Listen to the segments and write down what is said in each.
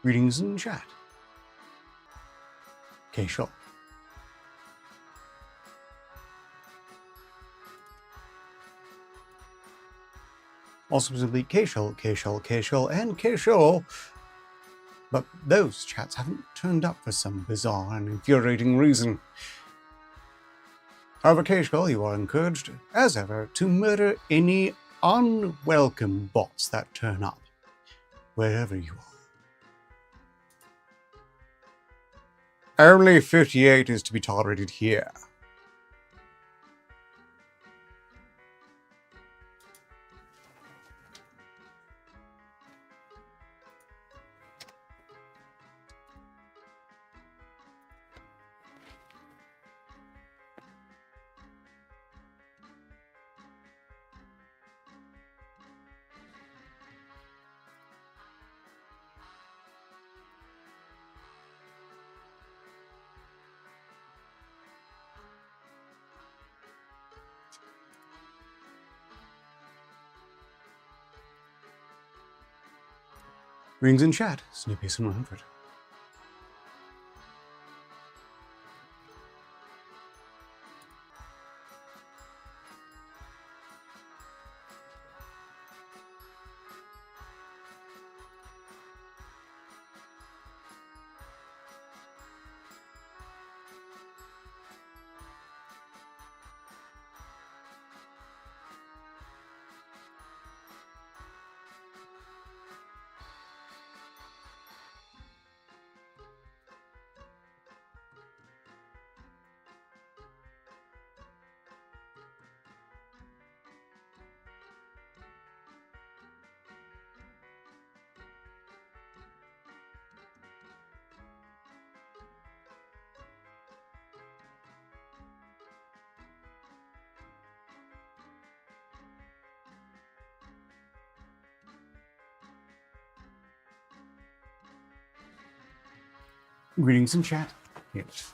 Greetings in chat. Okay, sure. Also presumably K-Shell, K-Shell, K-Shell, and K-Shell. But those chats haven't turned up for some bizarre and infuriating reason. However, K-Shell, you are encouraged, as ever, to murder any unwelcome bots that turn up, wherever you are. Only 58 is to be tolerated here. Rings in chat, Snoopyson 100. Greetings in chat. Yes.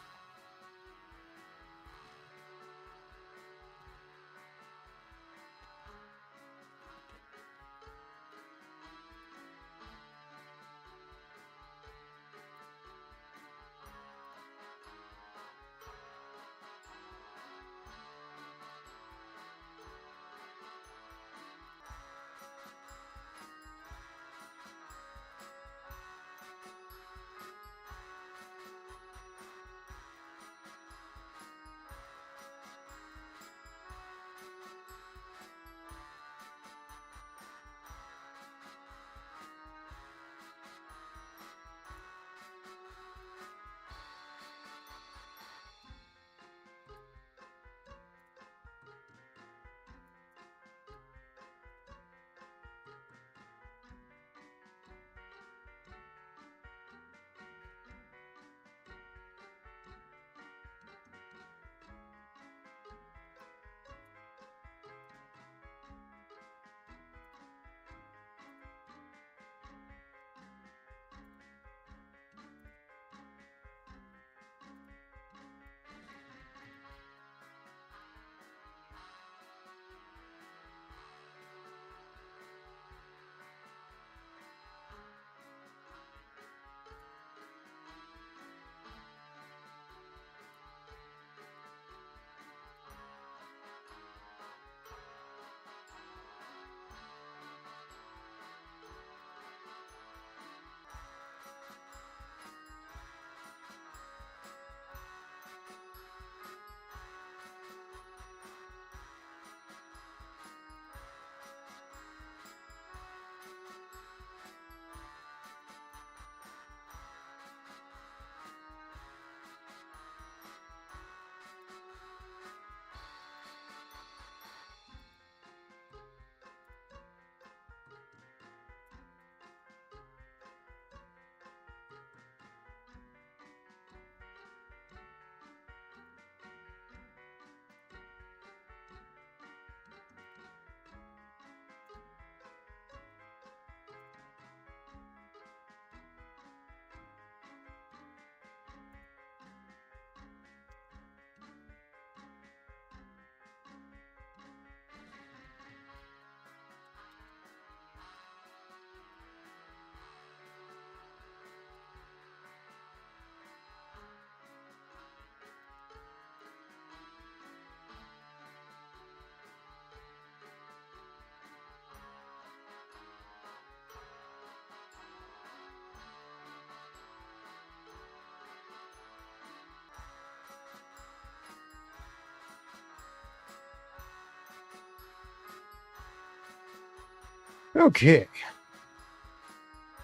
Okay.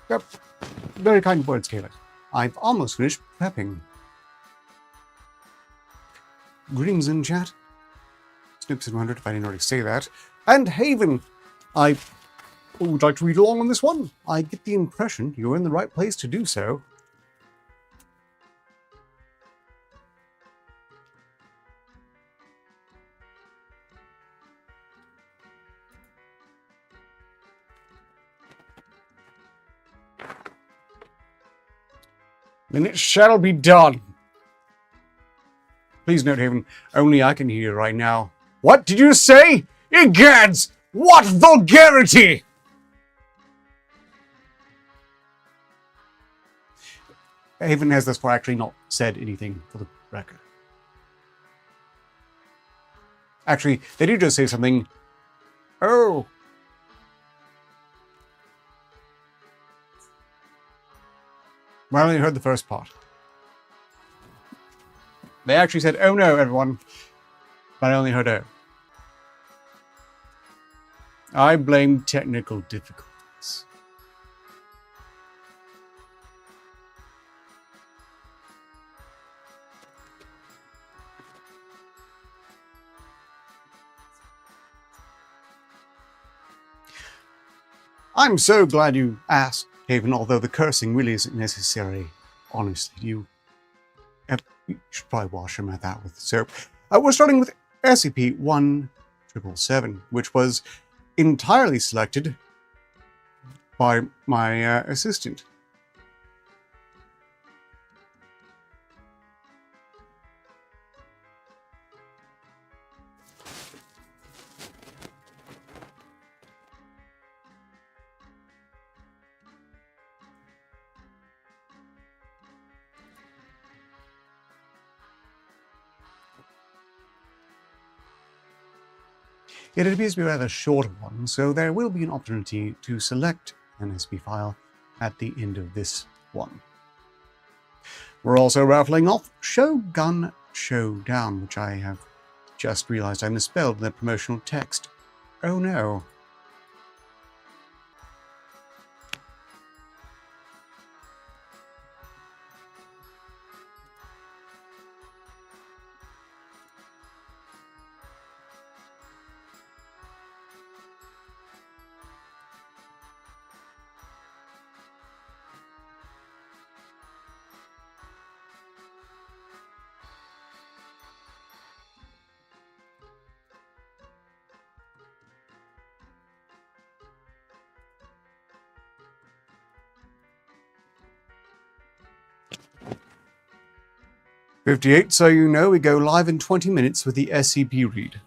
Yep. Very kind words, Caleb. I've almost finished prepping. Greetings in chat. Snipson wondered if I didn't already say that. And Haven, I would like to read along on this one. I get the impression you're in the right place to do so. Then it shall be done. Please note, Haven, only I can hear you right now. What did you say? Egads! What vulgarity! Haven has thus far actually not said anything for the record. Actually, they do just say something. Oh. Well, I only heard the first part. They actually said, oh no, everyone. But I only heard oh. I blame technical difficulties. I'm so glad you asked, Haven, although the cursing really isn't necessary. Honestly, you should probably wash your mouth out with soap. We're starting with SCP-1777, which was entirely selected by my assistant. It appears to be a rather short one, so there will be an opportunity to select an SCP file at the end of this one. We're also raffling off Shogun Showdown, which I have just realized I misspelled in the promotional text. Oh no. "58, so you know we go live in 20 minutes with the SCPRead.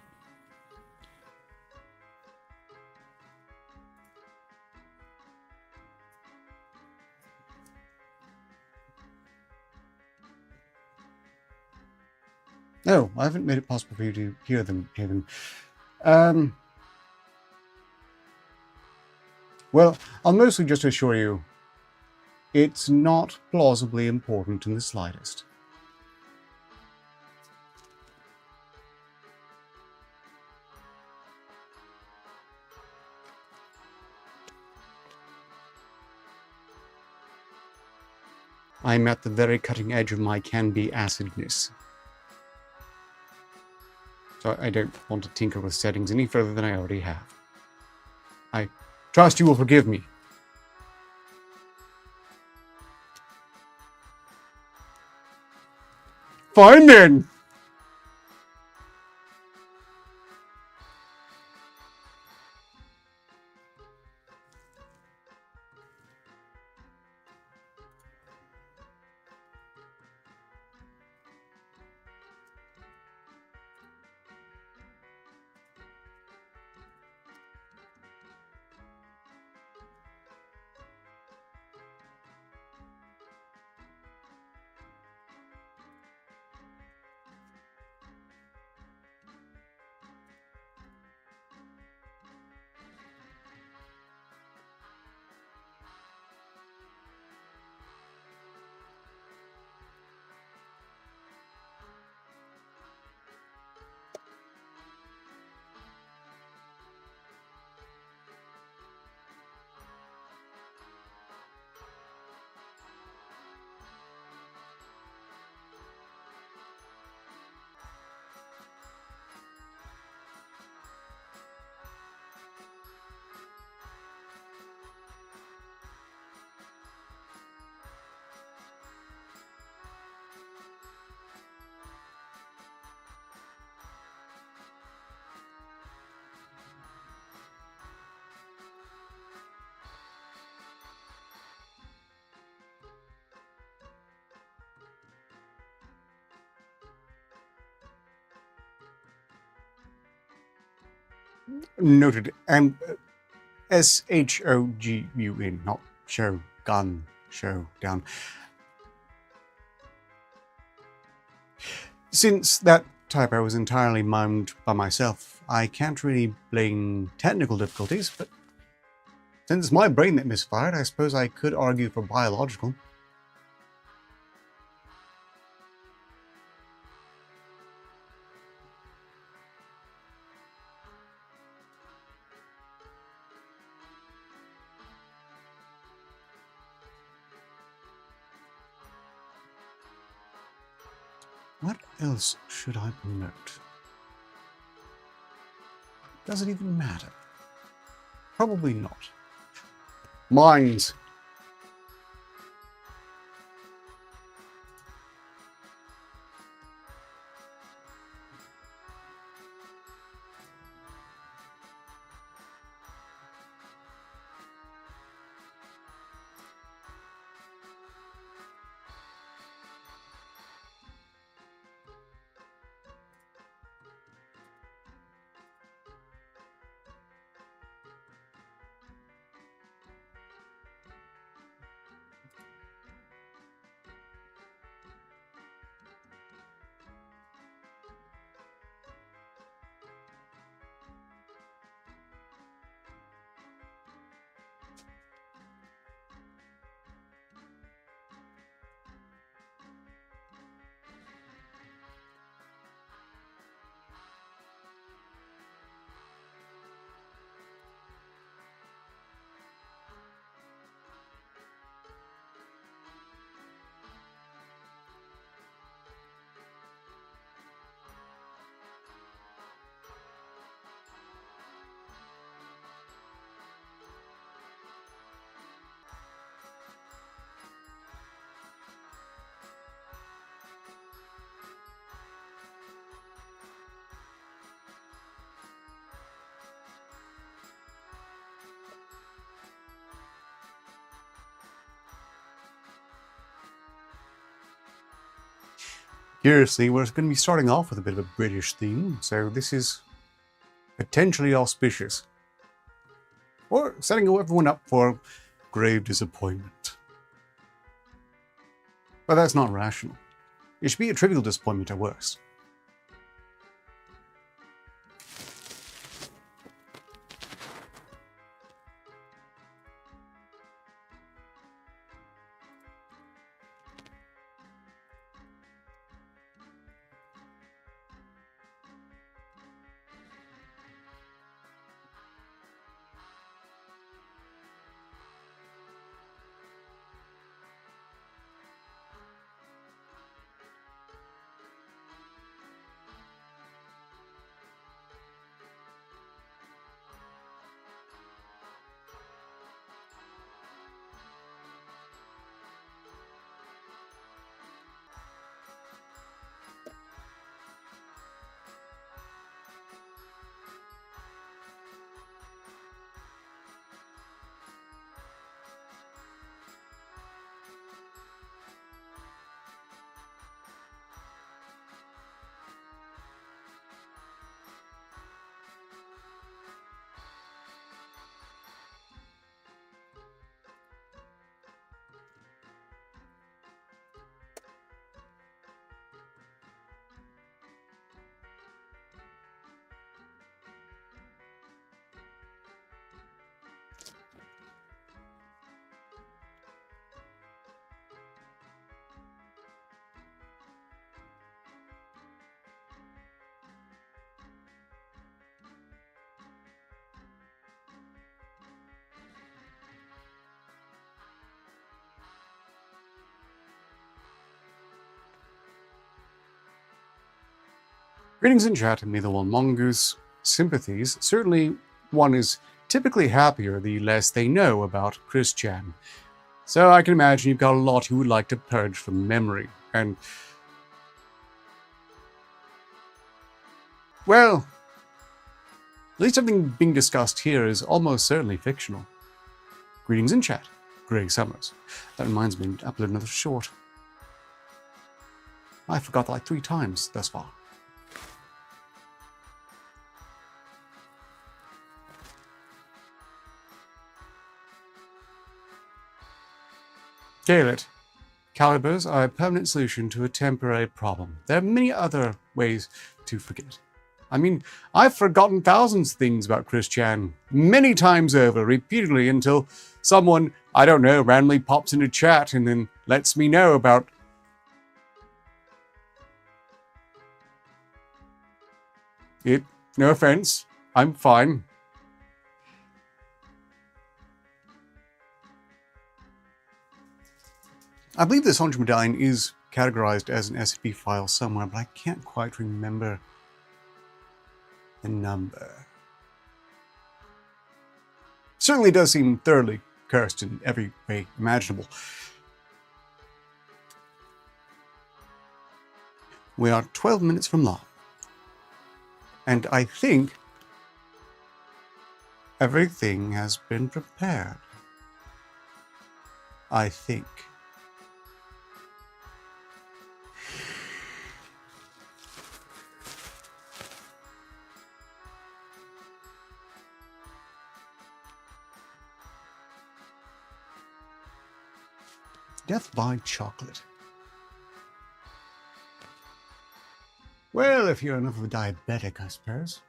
No, I haven't made it possible for you to hear them, Haven. Well, I'll mostly just assure you, it's not plausibly important in the slightest. I'm at the very cutting edge of my can-be acidness. So I don't want to tinker with settings any further than I already have. I trust you will forgive me. Fine then! Noted. And SHOGUN, not show, gun, show, down. Since that typo was entirely mimed by myself, I can't really blame technical difficulties, but since it's my brain that misfired, I suppose I could argue for biological. What else should I promote? Does it even matter? Probably not. Mines. Curiously, we're going to be starting off with a bit of a British theme, so this is potentially auspicious. Or setting everyone up for grave disappointment. But that's not rational. It should be a trivial disappointment at worst. Greetings in chat, and may the one mongoose sympathies. Certainly, one is typically happier the less they know about Christian. So I can imagine you've got a lot you would like to purge from memory. And, well, at least something being discussed here is almost certainly fictional. Greetings in chat, Grey Summers. That reminds me to upload another short. I forgot that like 3 times thus far. Galet, calibers are a permanent solution to a temporary problem. There are many other ways to forget. I mean, I've forgotten thousands of things about Chris Chan, many times over, repeatedly, until someone, I don't know, randomly pops into chat and then lets me know about... it. No offense. I'm fine. I believe this Sonja medallion is categorized as an SCP file somewhere, but I can't quite remember the number. Certainly does seem thoroughly cursed in every way imaginable. We are 12 minutes from live. And I think everything has been prepared. I think. Death by chocolate. Well, if you're enough of a diabetic, I suppose.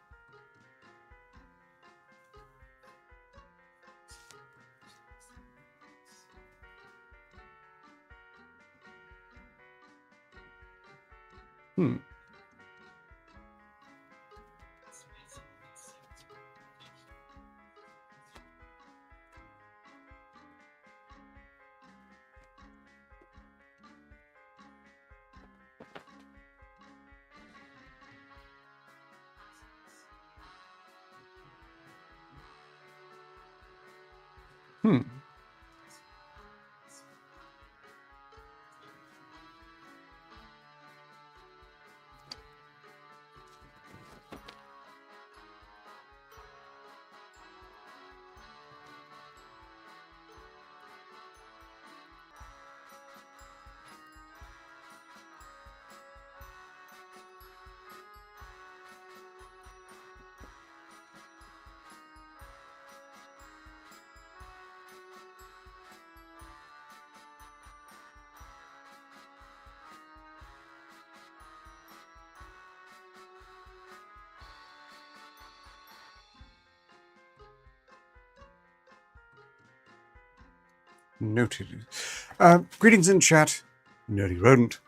Hmm. Hmm. Noted. Greetings in chat, nerdy rodent.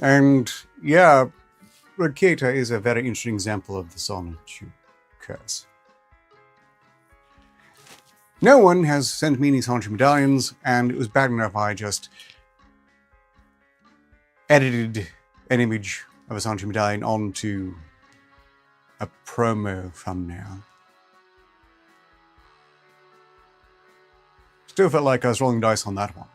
And yeah, Raketa is a very interesting example of the solitude curse. No one has sent me any Sonja medallions, and it was bad enough I just edited an image of a Sonja medallion onto a promo thumbnail. Still felt like I was rolling dice on that one.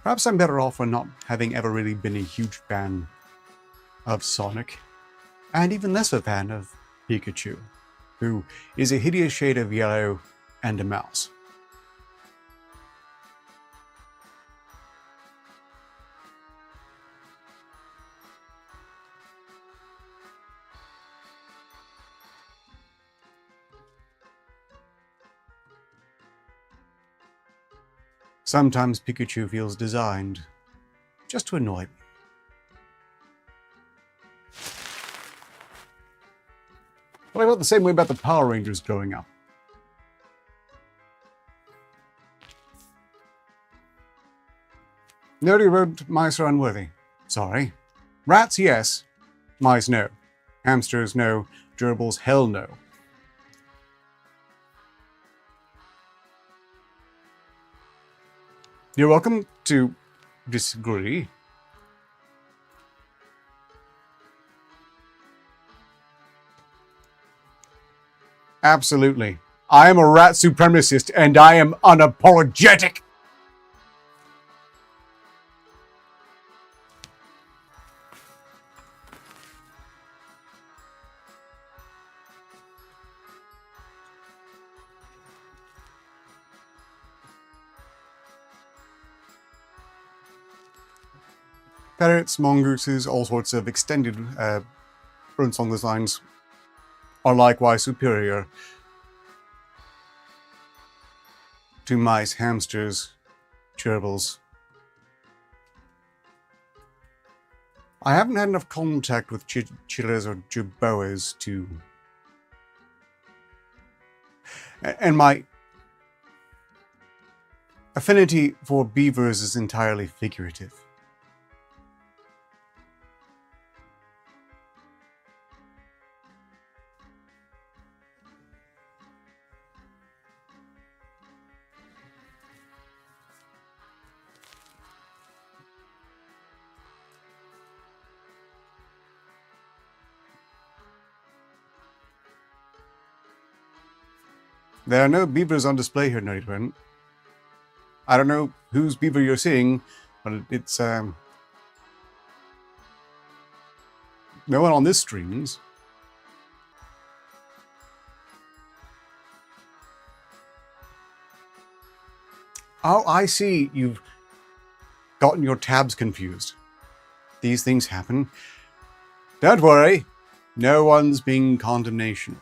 Perhaps I'm better off for not having ever really been a huge fan of Sonic, and even less a fan of Pikachu, who is a hideous shade of yellow and a mouse. Sometimes Pikachu feels designed just to annoy me. But I felt the same way about the Power Rangers growing up. Nerdy wrote mice are unworthy. Sorry. Rats, yes. Mice, no. Hamsters, no. Gerbils, hell no. You're welcome to disagree. Absolutely. I am a rat supremacist and I am unapologetic. Parrots, mongooses, all sorts of extended birds along those lines are likewise superior to mice, hamsters, gerbils. I haven't had enough contact with chinchillas or jerboas to... And my affinity for beavers is entirely figurative. There are no beavers on display here, Nerdy Brent. I don't know whose beaver you're seeing, but it's no one on this streams. Oh, I see. You've gotten your tabs confused. These things happen. Don't worry. No one's being condemnational.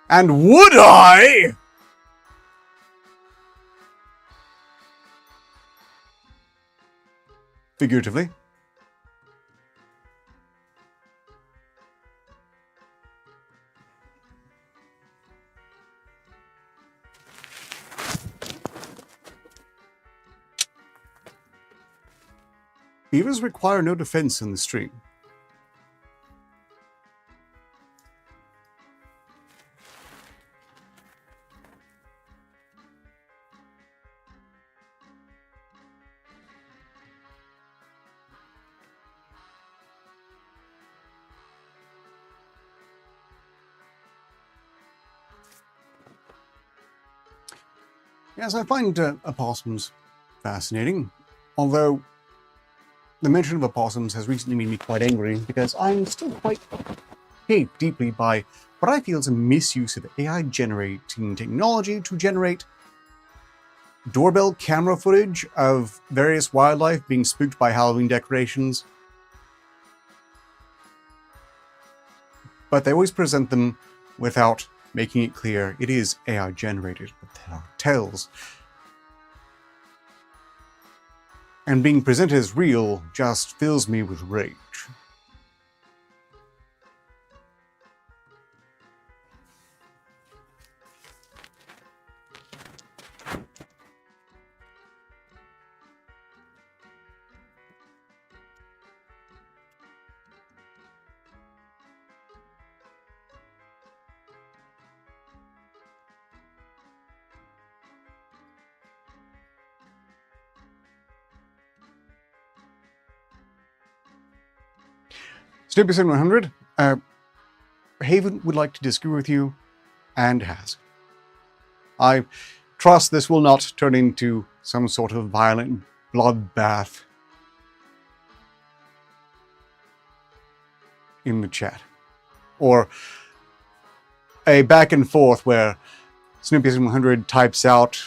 And would I? Figuratively. Beavers require no defense in the stream. Yes, I find opossums fascinating, although the mention of opossums has recently made me quite angry because I'm still quite hit deeply by what I feel is a misuse of AI-generating technology to generate doorbell camera footage of various wildlife being spooked by Halloween decorations. But they always present them without making it clear it is AI-generated, but there are tells. And being presented as real just fills me with rage. Stupid 100, Haven would like to disagree with you, and has. I trust this will not turn into some sort of violent bloodbath in the chat. Or a back and forth where Snoopy100 types out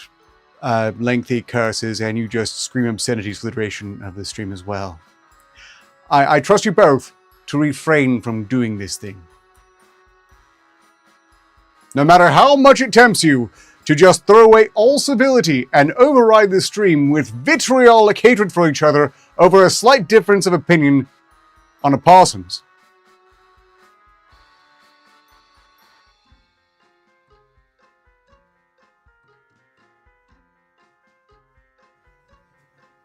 lengthy curses and you just scream obscenities for the duration of the stream as well. I trust you both to refrain from doing this thing. No matter how much it tempts you to just throw away all civility and override the stream with vitriolic hatred for each other over a slight difference of opinion on opossums.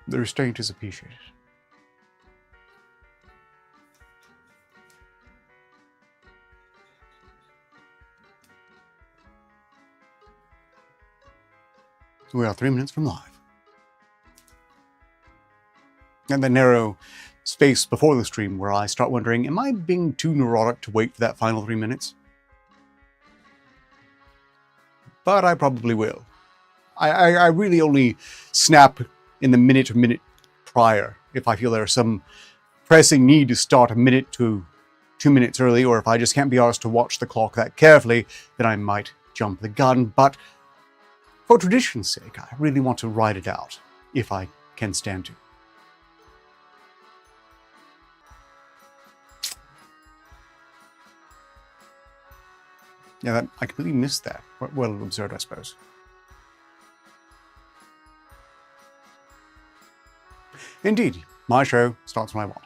The restraint is appreciated. We are 3 minutes from live. And the narrow space before the stream where I start wondering, am I being too neurotic to wait for that final 3 minutes? But I probably will. I really only snap in the minute or minute prior if I feel there's some pressing need to start a minute to 2 minutes early, or if I just can't be asked to watch the clock that carefully, then I might jump the gun. But for tradition's sake, I really want to ride it out, if I can stand to. Yeah, I completely missed that. Well, absurd, I suppose. Indeed, my show starts when I want.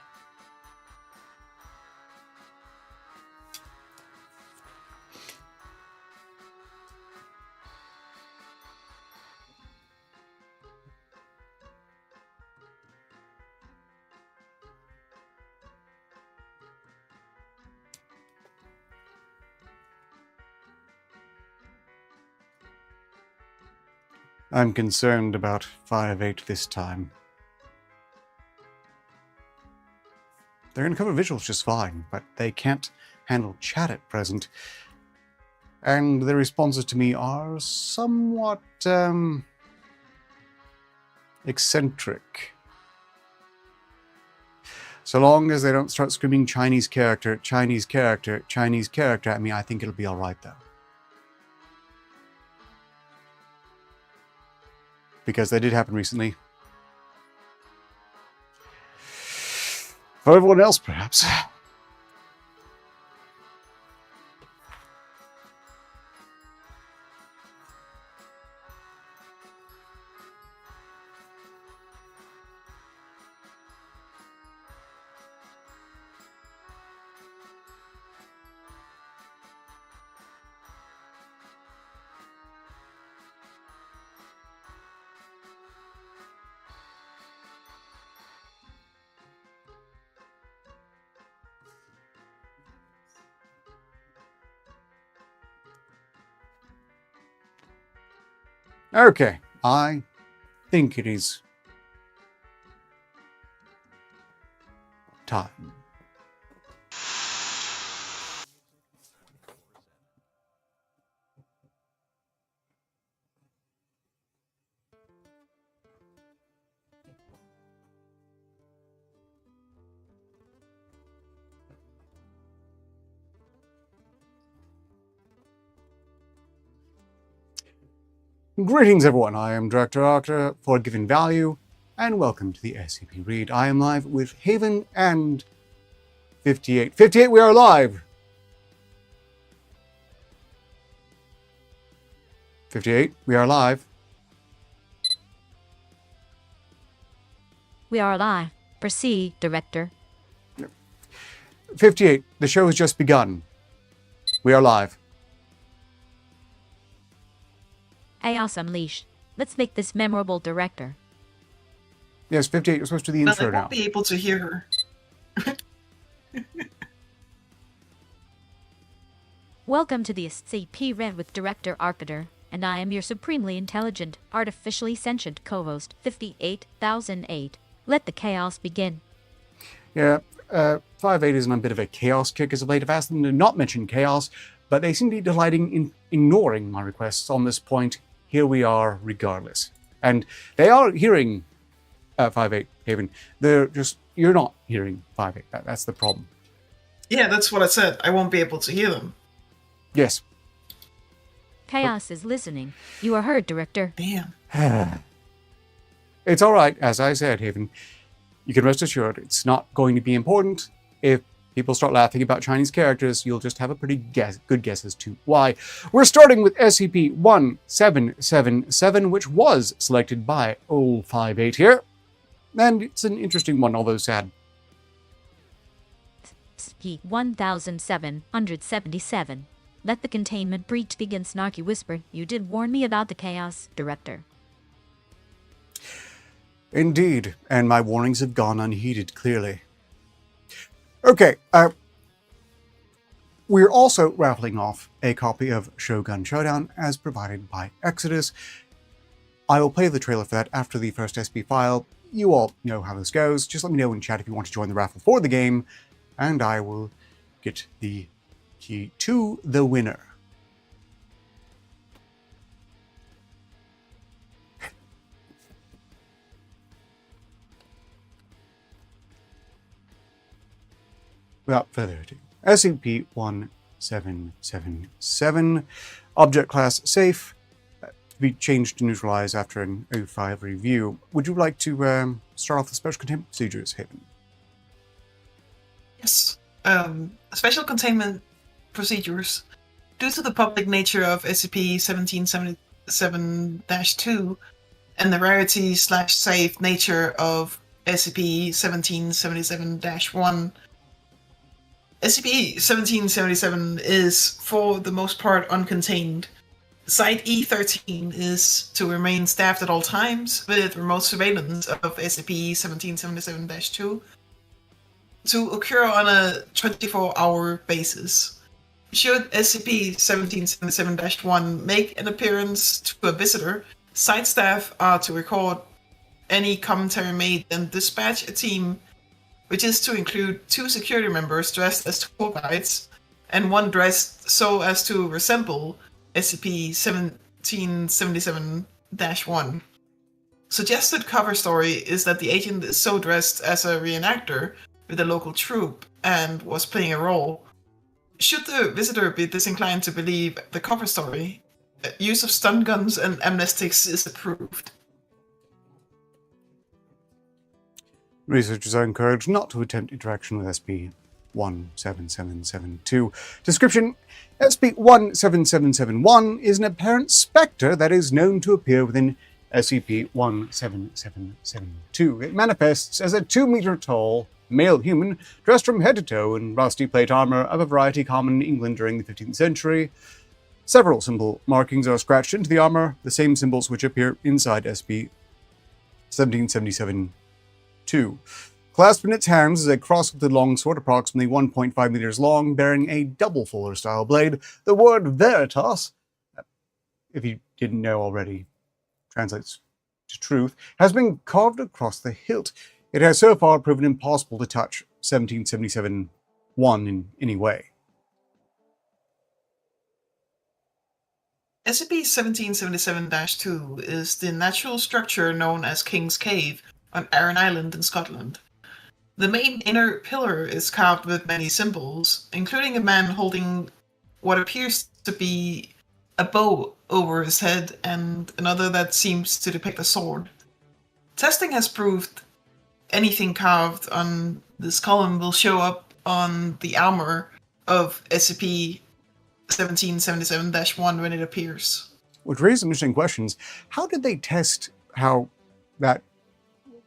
I'm concerned about 5-8 this time. They're going to cover visuals just fine, but they can't handle chat at present. And the responses to me are somewhat, eccentric. So long as they don't start screaming Chinese character, Chinese character, Chinese character at me, I think it'll be alright though. Because they did happen recently. For everyone else, perhaps. Okay, I think it is time. Greetings, everyone. I am Director Archer for Given Value, and welcome to the SCPRead. I am live with Haven and 58. 58, we are live! 58, we are live. We are live. Proceed, Director. 58, the show has just begun. We are live. Chaos Unleashed. Let's make this memorable, Director. Yes, 58, you're supposed to do the intro I now. won't be able to hear her. Welcome to the SCPRead with Director Arpiter, and I am your supremely intelligent, artificially sentient co-host, 58,008. Let the chaos begin. Yeah, 5-8 is on a bit of a chaos kick as of late. I've asked them to not mention chaos, but they seem to be delighting in ignoring my requests on this point. Here we are, regardless. And they are hearing 5-8, Haven. They're just, you're not hearing 5-8. That's the problem. Yeah, that's what I said. I won't be able to hear them. Yes. Chaos is listening. You are heard, Director. Damn. It's all right, as I said, Haven. You can rest assured it's not going to be important. If people start laughing about Chinese characters, you'll just have a pretty good guess as to why. We're starting with SCP-1777, which was selected by old 5-8 here. And it's an interesting one, although sad. SCP-1777. Let the containment breach begin, Snarky whispered. You did warn me about the chaos, Director. Indeed, and my warnings have gone unheeded, clearly. Okay, we're also raffling off a copy of Shogun Showdown as provided by Exodus. I will play the trailer for that after the first SP file. You all know how this goes. Just let me know in chat if you want to join the raffle for the game, and I will get the key to the winner. Without further ado, SCP-1777, object class safe, to be changed to neutralize after an O5 review. Would you like to start off the special containment procedures, Haven? Yes. Special containment procedures. Due to the public nature of SCP-1777-2 and the rarity/safe nature of SCP-1777-1, SCP-1777 is, for the most part, uncontained. Site E13 is to remain staffed at all times with remote surveillance of SCP-1777-2 to occur on a 24-hour basis. Should SCP-1777-1 make an appearance to a visitor, site staff are to record any commentary made and dispatch a team, which is to include 2 security members dressed as tour guides and 1 dressed so as to resemble SCP-1777-1. Suggested cover story is that the agent is so dressed as a reenactor with a local troupe and was playing a role. Should the visitor be disinclined to believe the cover story, use of stun guns and amnestics is approved. Researchers are encouraged not to attempt interaction with SCP-17772. Description: SCP-17771 is an apparent spectre that is known to appear within SCP-17772. It manifests as a 2-meter-tall male human dressed from head to toe in rusty plate armor of a variety common in England during the 15th century. Several symbol markings are scratched into the armor, the same symbols which appear inside SCP-1777-2. Clasped in its hands is a cross-hilted longsword approximately 1.5 meters long, bearing a double fuller-style blade. The word Veritas, if you didn't know already, translates to truth, has been carved across the hilt. It has so far proven impossible to touch 1777-1 in any way. SCP-1777-2 is the natural structure known as King's Cave on Arran Island in Scotland. The main inner pillar is carved with many symbols, including a man holding what appears to be a bow over his head and another that seems to depict a sword. Testing has proved anything carved on this column will show up on the armor of SCP-1777-1 when it appears. Which raises some interesting questions. How did they test how that...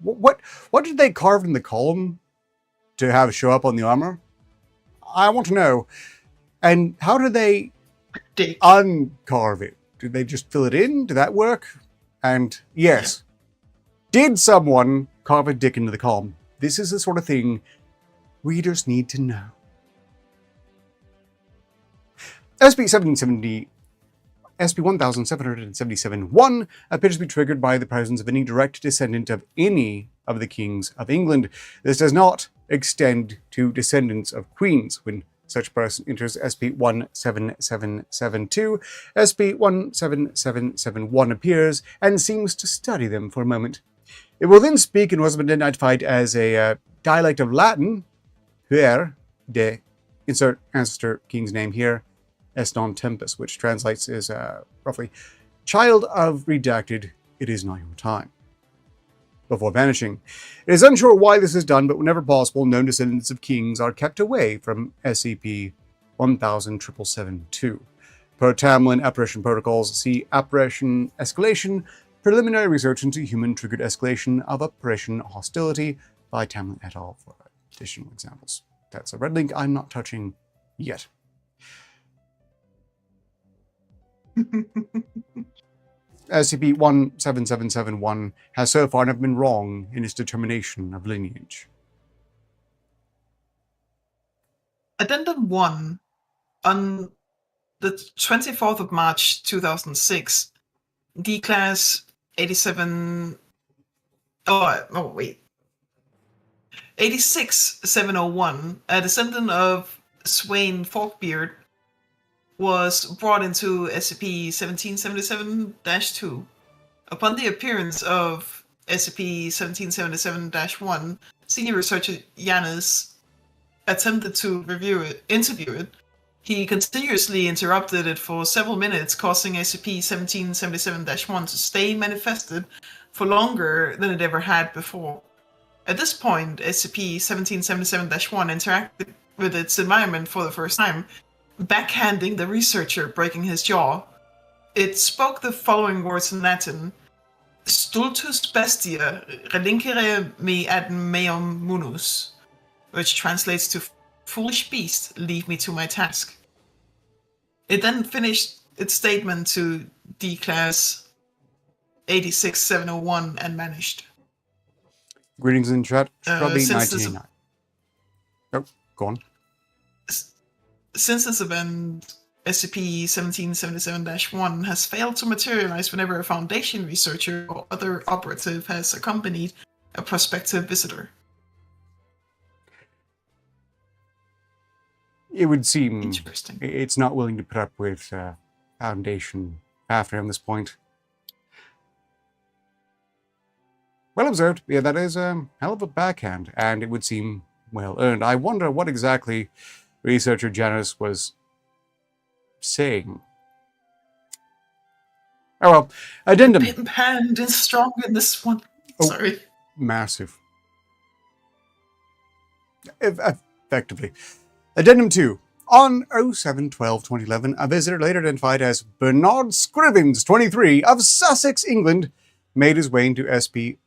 What did they carve in the column to have show up on the armor? I want to know. And how did they uncarve it? Did they just fill it in? Did that work? And yes. Did someone carve a dick into the column? This is the sort of thing readers need to know. SCP-1777-1 appears to be triggered by the presence of any direct descendant of any of the kings of England. This does not extend to descendants of queens. When such person enters SCP-17772, SCP-17771 appears and seems to study them for a moment. It will then speak in what has been identified as a dialect of Latin, Huer de, insert ancestor king's name here, est non tempus, which translates as roughly, child of redacted, it is not your time, before vanishing. It is unsure why this is done, but whenever possible, known descendants of kings are kept away from SCP-17772. Per Tamlin Apparition Protocols, see Apparition Escalation, Preliminary Research into Human-Triggered Escalation of Apparition Hostility by Tamlin et al. For additional examples. That's a red link I'm not touching yet. SCP-17771 has so far never been wrong in its determination of lineage. Addendum 1. On the 24th of March 2006, D-Class 86701, a descendant of Swain Forkbeard, was brought into SCP-1777-2. Upon the appearance of SCP-1777-1, senior researcher Yanis attempted to interview it. He continuously interrupted it for several minutes, causing SCP-1777-1 to stay manifested for longer than it ever had before. At this point, SCP-1777-1 interacted with its environment for the first time, backhanding the researcher, breaking his jaw. It spoke the following words in Latin: Stultus bestia relincere me ad meum munus, which translates to foolish beast, leave me to my task. It then finished its statement to D-Class 86701 and vanished. Greetings in chat. Probably Since 1989. Oh, go on. Since this event, SCP-1777-1 has failed to materialize whenever a Foundation researcher or other operative has accompanied a prospective visitor. It would seem Interesting. it's not willing to put up with Foundation after him at this point. Well observed. Yeah, that is a hell of a backhand, and it would seem well earned. I wonder what exactly researcher Janus was saying. Oh well, addendum. Pimp hand is strong in this one. Oh. Sorry. Massive. Effectively. Addendum 2. On 07/12/2011, a visitor later identified as Bernard Scrivens, 23, of Sussex, England, made his way into SP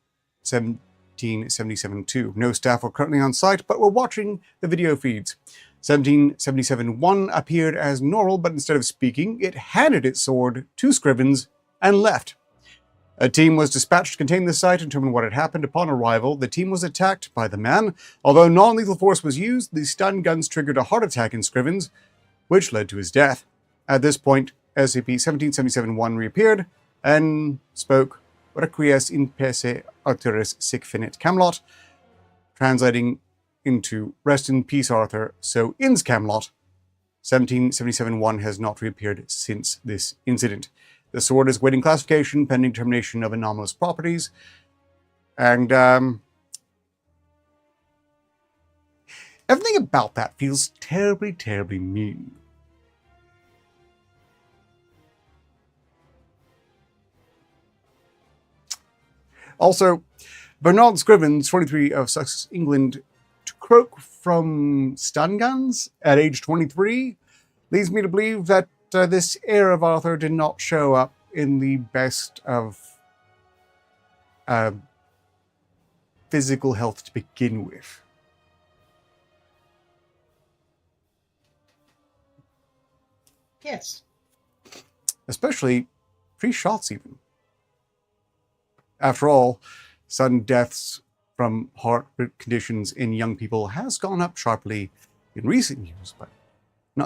1777-2. No staff were currently on site, but were watching the video feeds. 1777-1 appeared as normal, but instead of speaking, it handed its sword to Scrivens and left. A team was dispatched to contain the site and determine what had happened. Upon arrival, the team was attacked by the man. Although non-lethal force was used, the stun guns triggered a heart attack in Scrivens, which led to his death. At this point, SCP-1777-1 reappeared and spoke Requies in pace Arthurus sic finet Camelot, translating into Rest in Peace Arthur, so ends Camelot. 1777-1 has not reappeared since this incident. The sword is waiting classification pending determination of anomalous properties. And everything about that feels terribly, terribly mean. Also, Bernard Scrivens, 23, of Sussex, England, to croak from stun guns at age 23 leads me to believe that this heir of Arthur did not show up in the best of physical health to begin with. Yes. Especially pre-shots even. After all, sudden deaths from heart conditions in young people has gone up sharply in recent years, but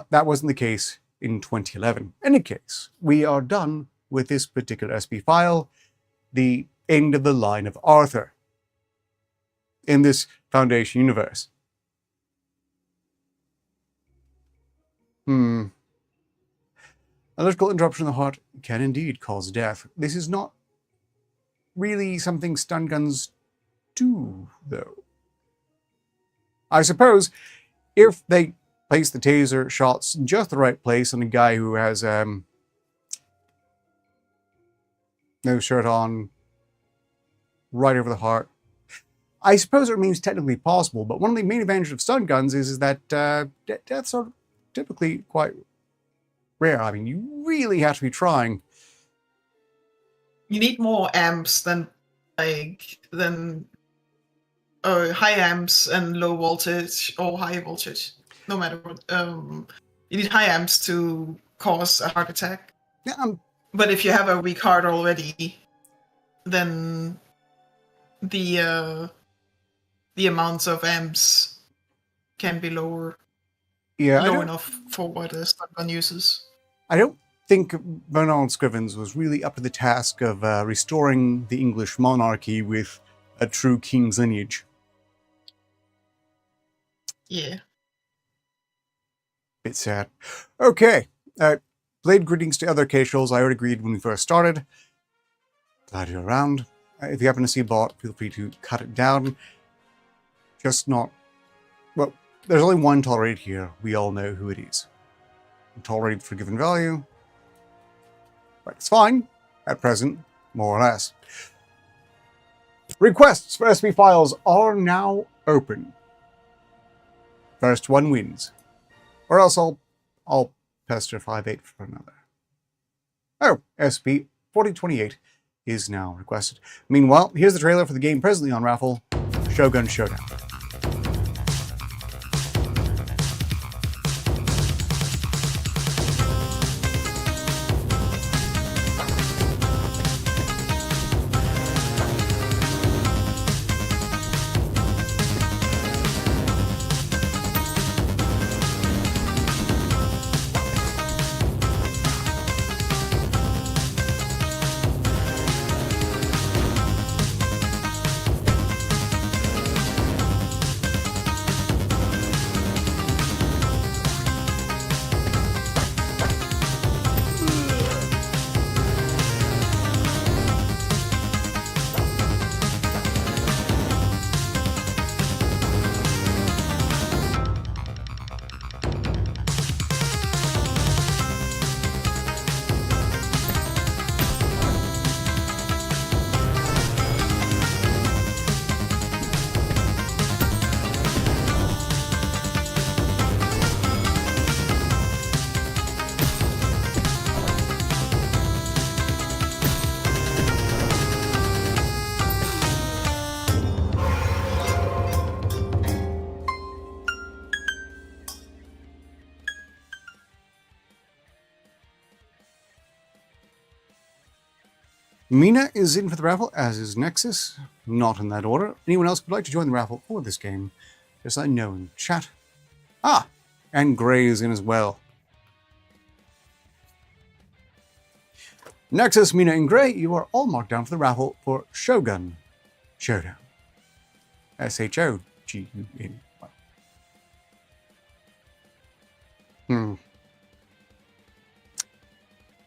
that wasn't the case in 2011. In any case, we are done with this particular SP file, the end of the line of Arthur in this Foundation universe. Electrical interruption of the heart can indeed cause death. This is not really something stun guns do, though. I suppose if they place the taser shots in just the right place on a guy who has no shirt on, right over the heart, I suppose it remains technically possible, but one of the main advantages of stun guns is that deaths are typically quite rare. I mean, you really have to be trying. You need more amps than high amps and low voltage or high voltage. No matter what, you need high amps to cause a heart attack. Yeah, but if you have a weak heart already, then the amounts of amps can be lower. Yeah, low enough for what a stun gun uses. I don't think Bernard Scrivens was really up to the task of restoring the English monarchy with a true king's lineage. Yeah. Bit sad. Okay. Blade greetings to other casuals. I already agreed when we first started. Glad you're around. If you happen to see a bot, feel free to cut it down. Just not... Well, there's only one tolerated here. We all know who it is. Tolerated for given value. But it's fine. At present, more or less. Requests for SP files are now open. First one wins. Or else I'll I'll pester 5-8 for another. Oh, SCP-4028 is now requested. Meanwhile, here's the trailer for the game presently on raffle, Shogun Showdown. Mina is in for the raffle, as is Nexus. Not in that order. Anyone else would like to join the raffle for this game, just let me know in chat. Ah, and Grey is in as well. Nexus, Mina, and Grey, you are all marked down for the raffle for Shogun Showdown. S-H-O-G-U-N.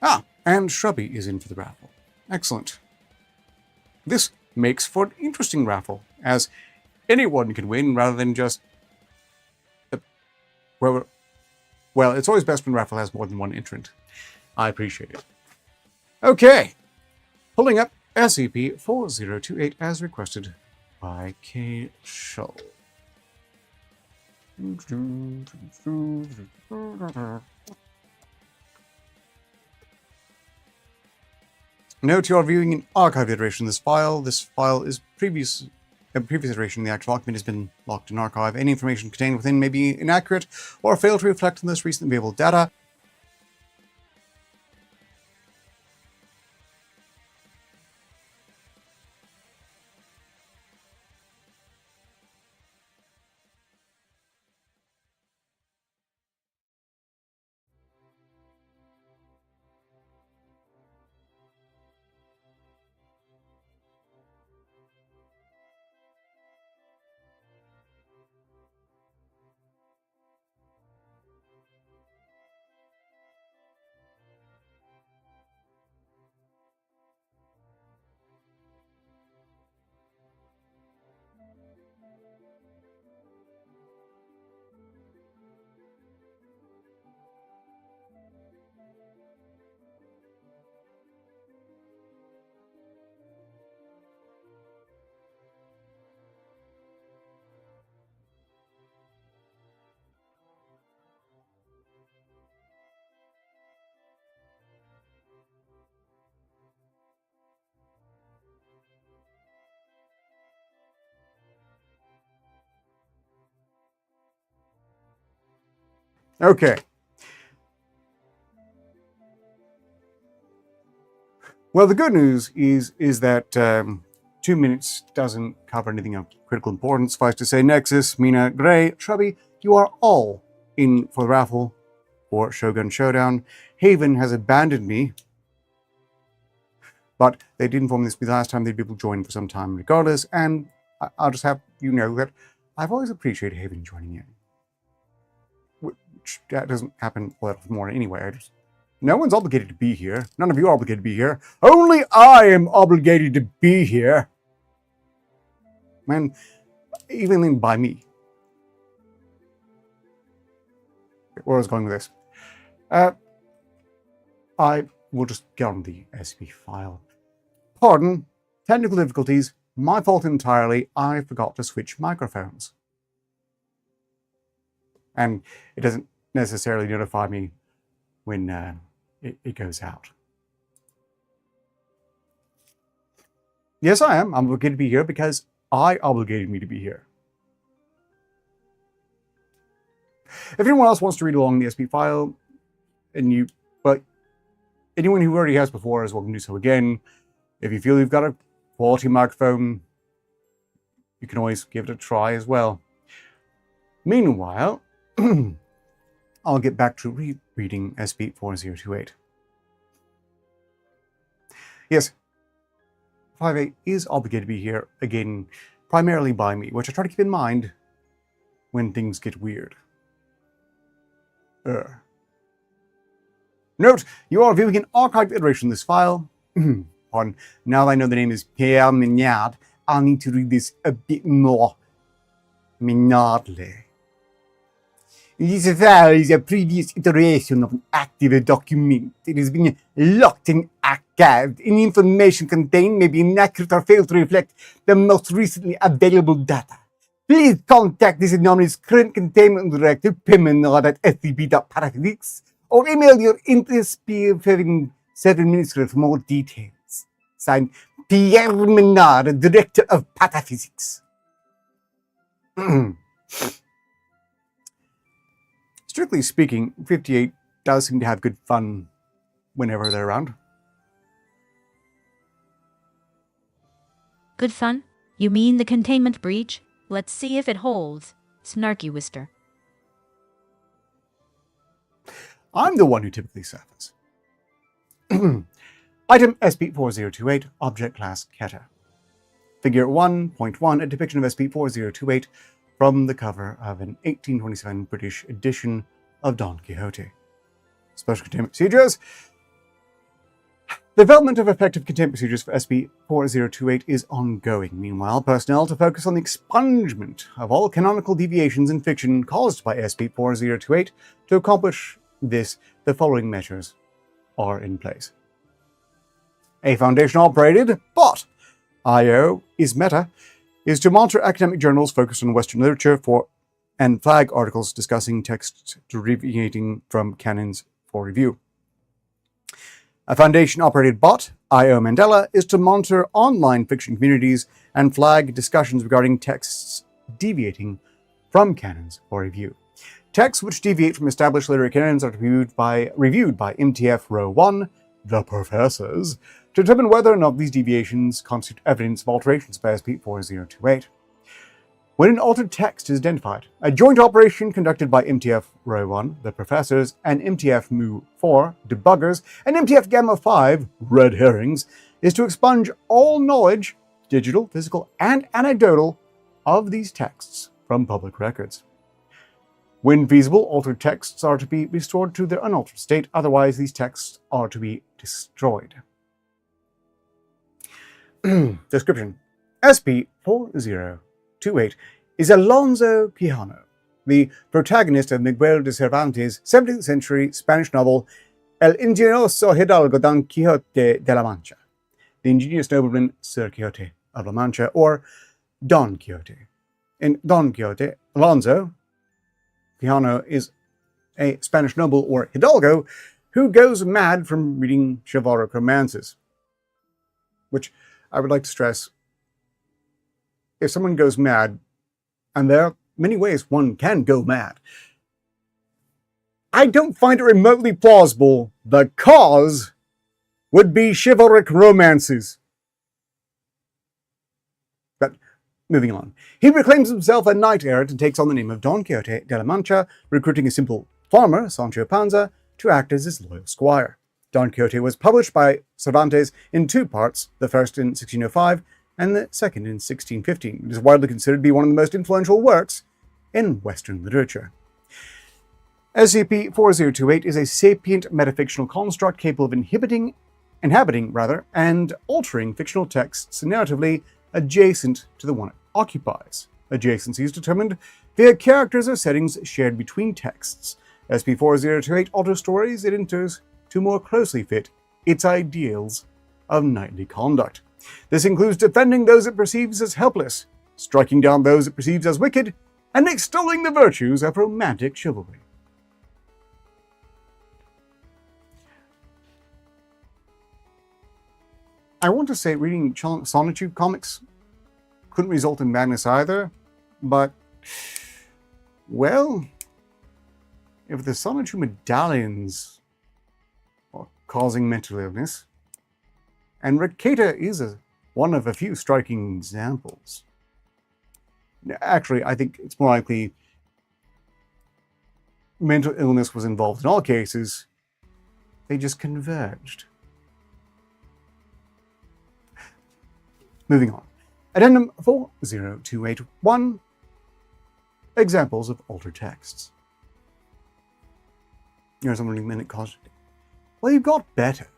Ah, and Shrubby is in for the raffle. Excellent. This makes for an interesting raffle, as anyone can win rather than just... well, it's always best when raffle has more than one entrant. I appreciate it. Okay. Pulling up SCP-4028 as requested by K. Shull. Note you are viewing an archive iteration of this file. This file is a previous iteration. The actual document has been locked in archive. Any information contained within may be inaccurate or fail to reflect on this recently available data. Okay. Well, the good news is that 2 minutes doesn't cover anything of critical importance. Suffice to say, Nexus, Mina, Grey, Shrubby, you are all in for the raffle for Shogun Showdown. Haven has abandoned me, but they did inform this the last time they'd be able to join for some time regardless, and I'll just have you know that I've always appreciated Haven joining in. Which that doesn't happen a lot more anyway. No one's obligated to be here. None of you are obligated to be here. Only I am obligated to be here. Man, even by me. Where I was going with this. I will just get on the SCP file. Pardon, technical difficulties. My fault entirely. I forgot to switch microphones. And it doesn't necessarily notify me when it goes out. Yes, I am. I'm obligated to be here because I obligated me to be here. If anyone else wants to read along the SP file, but anyone who already has before is welcome to do so again. If you feel you've got a quality microphone, you can always give it a try as well. Meanwhile, I'll get back to rereading SCP-4028. Yes, 5A is obligated to be here, again, primarily by me, which I try to keep in mind when things get weird. Note, you are viewing an archived iteration of this file. Pardon. Now that I know the name is Pierre Mignard, I'll need to read this a bit more Mignardly. This file is a previous iteration of an active document. It has been locked and archived. Any information contained may be inaccurate or fail to reflect the most recently available data. Please contact this anomaly's current containment director, pimenard@scp.pataphysics, or email your SCP-7 Minister for more details. Signed, Pierre Menard, Director of Pataphysics. Strictly speaking, 58 does seem to have good fun whenever they're around. Good fun? You mean the containment breach? Let's see if it holds. Snarky Wister. I'm the one who typically suffers. Item SCP-4028, Object Class Keta. Figure 1.1, a depiction of SCP-4028 from the cover of an 1827 British edition of Don Quixote. Special containment procedures. Development of effective containment procedures for SCP-4028 is ongoing. Meanwhile, personnel to focus on the expungement of all canonical deviations in fiction caused by SCP-4028. To accomplish this, the following measures are in place. A Foundation-operated bot, I.O. is Meta, is to monitor academic journals focused on Western literature and flag articles discussing texts deviating from canons for review. A Foundation-operated bot, I.O. Mandela, is to monitor online fiction communities and flag discussions regarding texts deviating from canons for review. Texts which deviate from established literary canons are reviewed by MTF Row 1, the Professors, to determine whether or not these deviations constitute evidence of alterations by SCP-4028. When an altered text is identified, a joint operation conducted by MTF Row 1, the Professors, and MTF Mu 4, Debuggers, and MTF Gamma 5, Red Herrings, is to expunge all knowledge, digital, physical, and anecdotal, of these texts from public records. When feasible, altered texts are to be restored to their unaltered state, otherwise these texts are to be destroyed. Description. SCP-4028 is Alonso Quijano, the protagonist of Miguel de Cervantes' 17th century Spanish novel El ingenioso hidalgo Don Quixote de la Mancha, the ingenious nobleman Sir Quixote of La Mancha, or Don Quixote. In Don Quixote, Alonso Quijano is a Spanish noble or hidalgo who goes mad from reading chivalric romances. Which I would like to stress, if someone goes mad, and there are many ways one can go mad, I don't find it remotely plausible the cause would be chivalric romances. But moving on. He proclaims himself a knight-errant and takes on the name of Don Quixote de la Mancha, recruiting a simple farmer, Sancho Panza, to act as his loyal squire. Don Quixote was published by Cervantes in two parts, the first in 1605 and the second in 1615. It is widely considered to be one of the most influential works in Western literature. SCP-4028 is a sapient metafictional construct capable of inhabiting and altering fictional texts narratively adjacent to the one it occupies. Adjacency is determined via characters or settings shared between texts. SCP-4028 alters stories it enters to more closely fit its ideals of knightly conduct. This includes defending those it perceives as helpless, striking down those it perceives as wicked, and extolling the virtues of romantic chivalry. I want to say reading Sonotube comics couldn't result in madness either, but, well, if the Sonotube medallions are causing mental illness, and Ricata is one of a few striking examples. Actually, I think it's more likely mental illness was involved in all cases. They just converged. Moving on. Addendum 40281. Examples of altered texts. Here's someone reading minute caution. Well, you got better.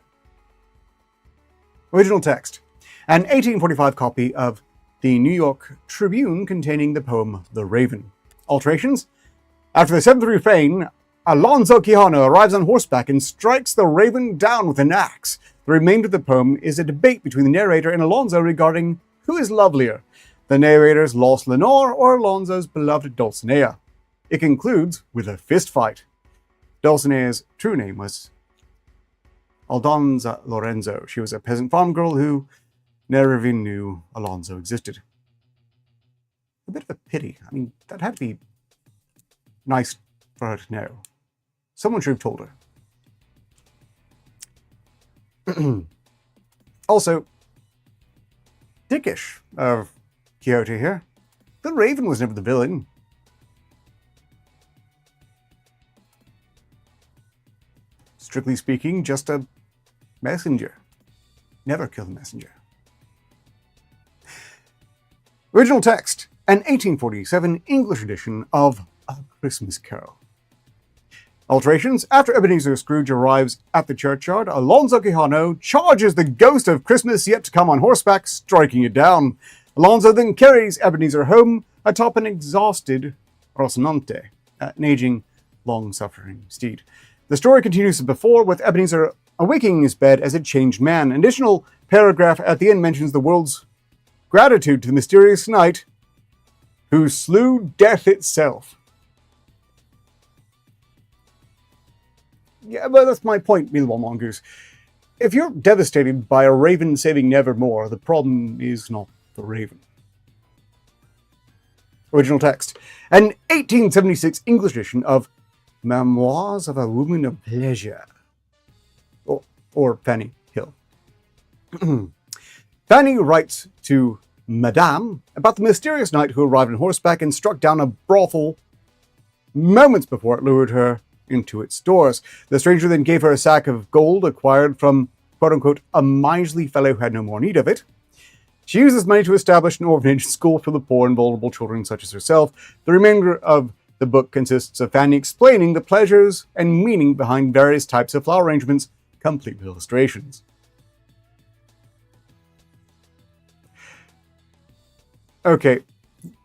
Original text. An 1845 copy of the New York Tribune containing the poem The Raven. Alterations. After the seventh refrain, Alonso Quijano arrives on horseback and strikes the raven down with an axe. The remainder of the poem is a debate between the narrator and Alonso regarding who is lovelier, the narrator's lost Lenore or Alonso's beloved Dulcinea. It concludes with a fist fight. Dulcinea's true name was Aldonza Lorenzo. She was a peasant farm girl who never even knew Alonso existed. A bit of a pity. I mean, that had to be nice for her to know. Someone should have told her. Also, dickish of Quixote here. The Raven was never the villain. Strictly speaking, just a messenger. Never kill the messenger. Original text, an 1847 English edition of A Christmas Carol. Alterations. After Ebenezer Scrooge arrives at the churchyard, Alonso Quijano charges the ghost of Christmas yet to come on horseback, striking it down. Alonso then carries Ebenezer home atop an exhausted Rocinante, an aging, long-suffering steed. The story continues as before, with Ebenezer awaking in his bed as a changed man. An additional paragraph at the end mentions the world's gratitude to the mysterious knight who slew death itself. Yeah, but that's my point, Mealball Mongoose. If you're devastated by a raven saving Nevermore, the problem is not the raven. Original text. An 1876 English edition of Memoirs of a Woman of Pleasure. Or Fanny Hill. Fanny writes to Madame about the mysterious knight who arrived on horseback and struck down a brothel moments before it lured her into its doors. The stranger then gave her a sack of gold acquired from, quote-unquote, a miserly fellow who had no more need of it. She used this money to establish an orphanage school for the poor and vulnerable children such as herself. The remainder of the book consists of Fanny explaining the pleasures and meaning behind various types of flower arrangements, complete with illustrations. Okay,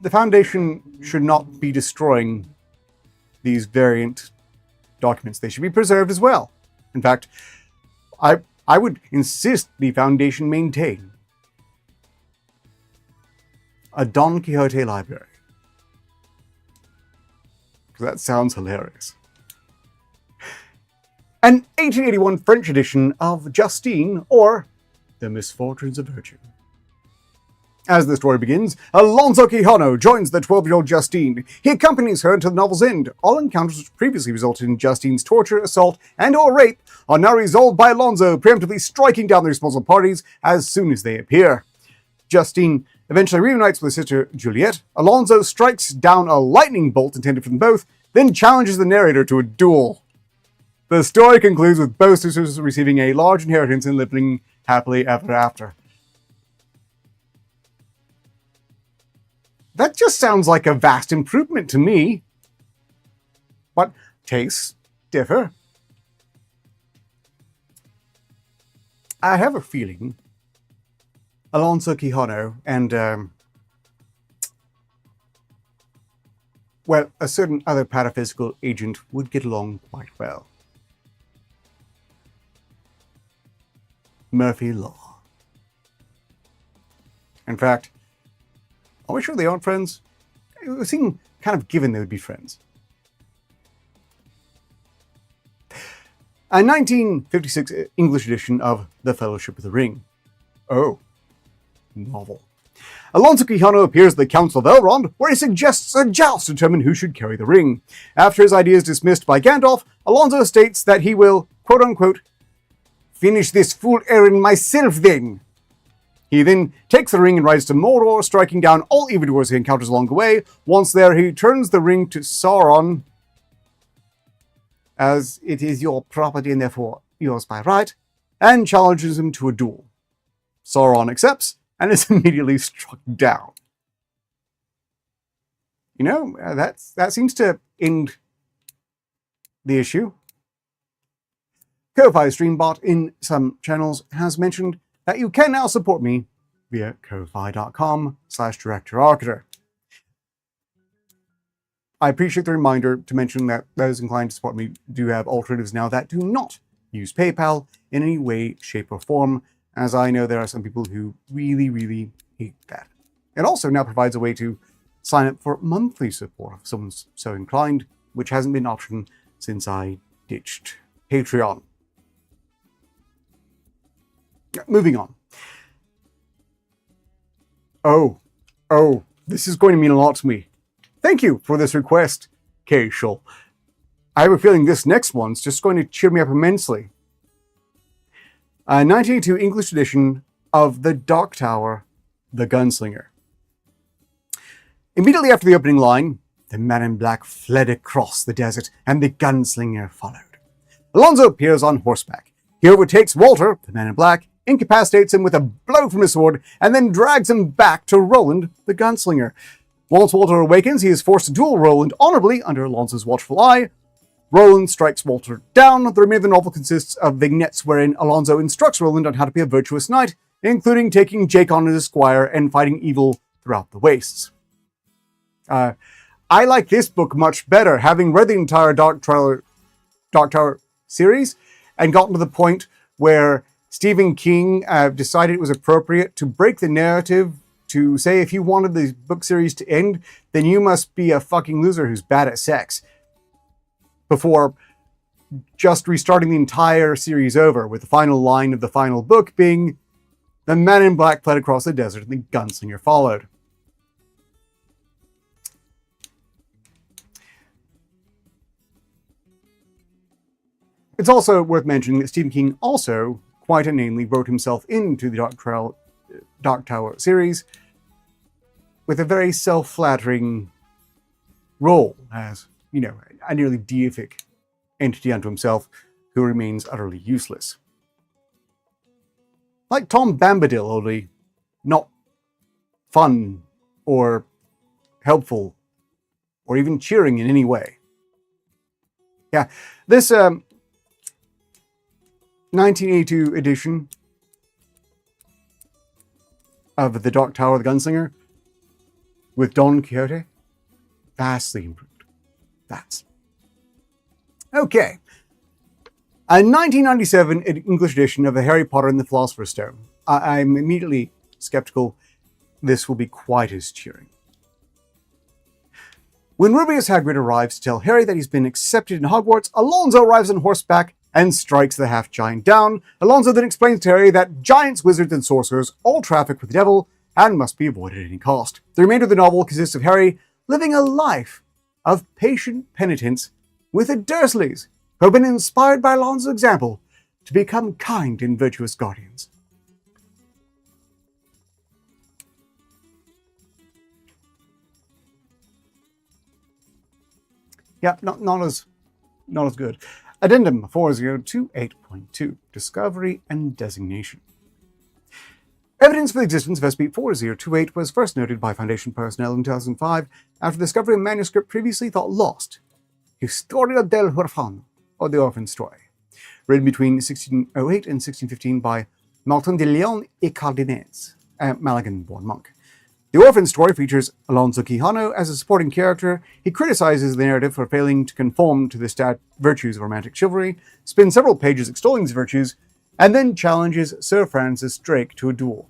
the Foundation should not be destroying these variant documents. They should be preserved as well. In fact, I would insist the Foundation maintain a Don Quixote library. Because that sounds hilarious. An 1881 French edition of Justine, or The Misfortunes of Virtue. As the story begins, Alonso Quijano joins the 12-year-old Justine. He accompanies her until the novel's end. All encounters which previously resulted in Justine's torture, assault, and or rape are now resolved by Alonso, preemptively striking down the responsible parties as soon as they appear. Justine eventually reunites with her sister Juliet. Alonso strikes down a lightning bolt intended for them both, then challenges the narrator to a duel. The story concludes with both sisters receiving a large inheritance and living happily ever after. That just sounds like a vast improvement to me. But tastes differ. I have a feeling Alonso Quijano and, a certain other pataphysical agent would get along quite well. Murphy Law. In fact, are we sure they aren't friends? It would seem kind of given they would be friends. A 1956 English edition of The Fellowship of the Ring. Oh, novel. Alonso Quijano appears at the Council of Elrond, where he suggests a joust to determine who should carry the ring. After his idea is dismissed by Gandalf, Alonso states that he will, quote-unquote, finish this fool errand myself then. He then takes the ring and rides to Mordor, striking down all evildoers he encounters along the way. Once there, he turns the ring to Sauron, as it is your property and therefore yours by right, and challenges him to a duel. Sauron accepts, and is immediately struck down. You know, that seems to end the issue. Ko-Fi Streambot in some channels has mentioned that you can now support me via ko-fi.com/directorarketer. I appreciate the reminder to mention that those inclined to support me do have alternatives now that do not use PayPal in any way, shape, or form, as I know there are some people who really, really hate that. It also now provides a way to sign up for monthly support if someone's so inclined, which hasn't been an option since I ditched Patreon. Moving on. Oh, this is going to mean a lot to me. Thank you for this request, Casual. I have a feeling this next one's just going to cheer me up immensely. A 1982 English edition of The Dark Tower, The Gunslinger. Immediately after the opening line, the man in black fled across the desert and the gunslinger followed. Alonso appears on horseback. He overtakes Walter, the man in black, incapacitates him with a blow from his sword, and then drags him back to Roland, the gunslinger. Once Walter awakens, he is forced to duel Roland honorably under Alonso's watchful eye. Roland strikes Walter down. The remainder of the novel consists of vignettes wherein Alonso instructs Roland on how to be a virtuous knight, including taking Jake on as a squire and fighting evil throughout the wastes. I like this book much better, having read the entire Dark Tower series and gotten to the point where Stephen King decided it was appropriate to break the narrative to say if you wanted the book series to end, then you must be a fucking loser who's bad at sex. Before just restarting the entire series over with the final line of the final book being, the man in black fled across the desert and the gunslinger followed. It's also worth mentioning that Stephen King also quite inanely wrote himself into the Dark Tower series with a very self-flattering role as, you know, a nearly deific entity unto himself who remains utterly useless. Like Tom Bombadil, only not fun or helpful or even cheering in any way. Yeah, this 1982 edition of The Dark Tower, The Gunslinger with Don Quixote, vastly improved. That's okay. A 1997 English edition of the Harry Potter and the Philosopher's Stone. I'm immediately skeptical this will be quite as cheering. When Rubeus Hagrid arrives to tell Harry that he's been accepted in Hogwarts, Alonso arrives on horseback and strikes the half-giant down. Alonso then explains to Harry that giants, wizards, and sorcerers all traffic with the devil and must be avoided at any cost. The remainder of the novel consists of Harry living a life of patient penitence with the Dursleys, who have been inspired by Alonso's example to become kind and virtuous guardians. Yeah, not as good. Addendum 4028.2, Discovery and Designation. Evidence for the existence of SCP-4028 was first noted by Foundation personnel in 2005 after the discovery of a manuscript previously thought lost, Historia del Huérfano, or The Orphan Story, written between 1608 and 1615 by Martin de Leon y Cardinez, a Malagan-born monk. The Orphan Story features Alonso Quijano as a supporting character. He criticizes the narrative for failing to conform to the virtues of romantic chivalry, spends several pages extolling these virtues, and then challenges Sir Francis Drake to a duel.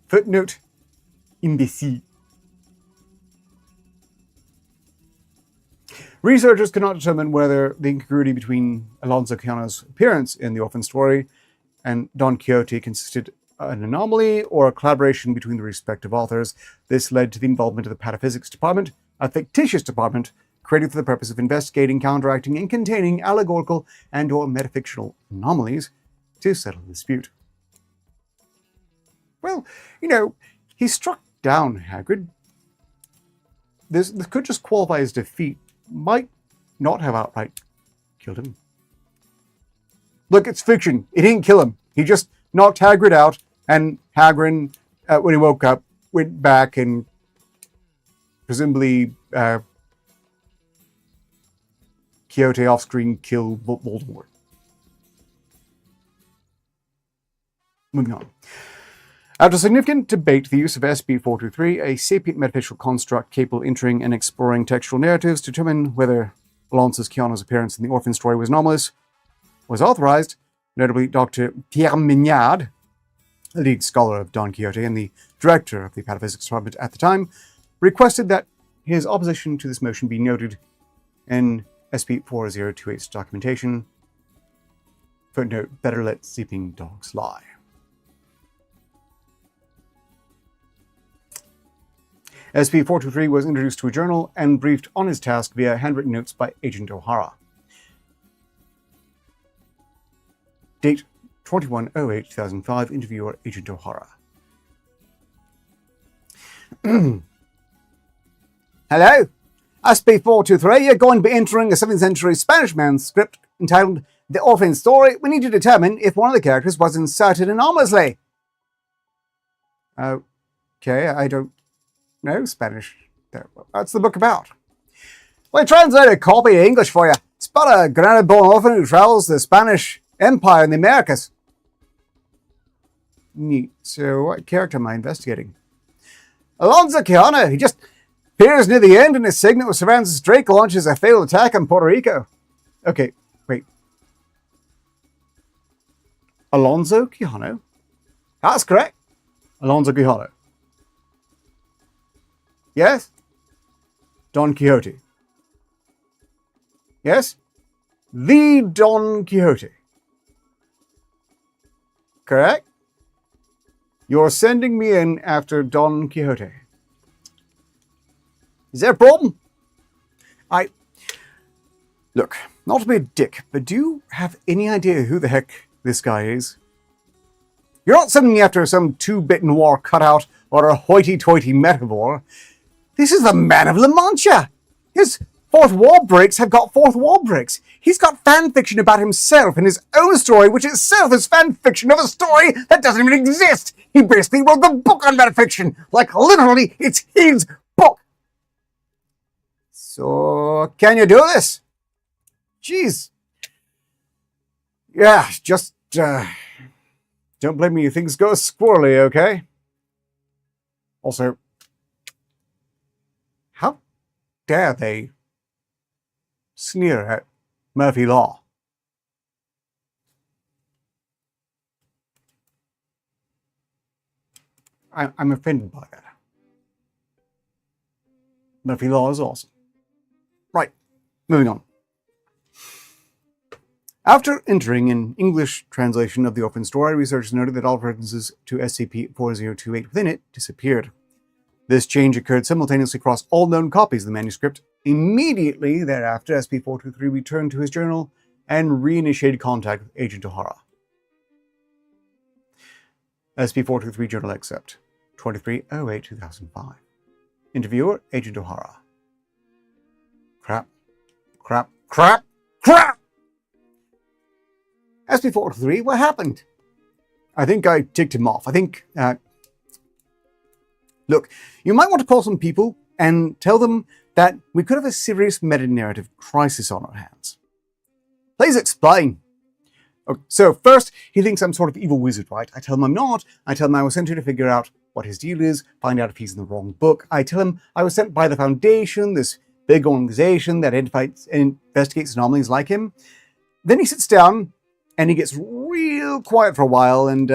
Footnote: imbécile. Researchers cannot determine whether the incongruity between Alonso Quijano's appearance in The Orphan Story and Don Quixote consisted of an anomaly or a collaboration between the respective authors. This led to the involvement of the Pataphysics Department, a fictitious department created for the purpose of investigating, counteracting, and containing allegorical and or metafictional anomalies to settle the dispute. Well, he struck down Hagrid. This could just qualify as defeat. Might not have outright killed him. Look, it's fiction. It didn't kill him. He just knocked Hagrid out, and Hagrid, when he woke up, went back and presumably Quixote off-screen killed Voldemort. Moving on. After significant debate, the use of SCP-423, a sapient metaphysical construct capable of entering and exploring textual narratives to determine whether Alonso's Kiana's appearance in the orphan story was anomalous, was authorized. Notably, Dr. Pierre Mignard, a lead scholar of Don Quixote and the director of the Pataphysics Department at the time, requested that his opposition to this motion be noted in SCP-4028's documentation. Footnote, better let sleeping dogs lie. SCP-423 was introduced to a journal and briefed on his task via handwritten notes by Agent O'Hara. Date 21/08/2005, interviewer Agent O'Hara. Hello? SCP-423, you're going to be entering a 7th century Spanish manuscript entitled The Orphan Story. We need to determine if one of the characters was inserted anomalously. Okay, I don't know Spanish. What's the book about? We translated a copy to English for you. It's about a Granada-born orphan who travels the Spanish Empire in the Americas. Neat. So what character am I investigating? Alonso Quijano. He just appears near the end and his signet with Cervantes Drake launches a failed attack on Puerto Rico. Okay, wait. Alonso Quijano? That's correct. Alonso Quijano. Yes? Don Quixote. Yes? The Don Quixote. Correct? You're sending me in after Don Quixote. Is there a problem? Look, not to be a dick, but do you have any idea who the heck this guy is? You're not sending me after some two-bit noir cutout or a hoity-toity metaphor. This is the man of La Mancha. His fourth wall breaks have got fourth wall breaks. He's got fan fiction about himself and his own story, which itself is fan fiction of a story that doesn't even exist. He basically wrote the book on metafiction. Like, literally, it's his book. So, can you do this? Jeez. Yeah, just, don't blame me if things go squirrely, okay? Also, how dare they sneer at Murphy Law? I'm offended by that. Murphy Law is awesome. Right, moving on. After entering an English translation of the orphan story, researchers noted that all references to SCP-4028 within it disappeared. This change occurred simultaneously across all known copies of the manuscript. Immediately thereafter, SCP-423 returned to his journal and reinitiated contact with Agent O'Hara. SCP-423 Journal Excerpt, 23/08/2005. Interviewer, Agent O'Hara. Crap. SCP-423, what happened? I think I ticked him off. Look, you might want to call some people and tell them that we could have a serious meta-narrative crisis on our hands. Please explain. Okay, so first, he thinks I'm sort of evil wizard, right? I tell him I'm not. I tell him I was sent here to figure out what his deal is, find out if he's in the wrong book. I tell him I was sent by the Foundation, this big organization that investigates anomalies like him. Then he sits down and he gets real quiet for a while and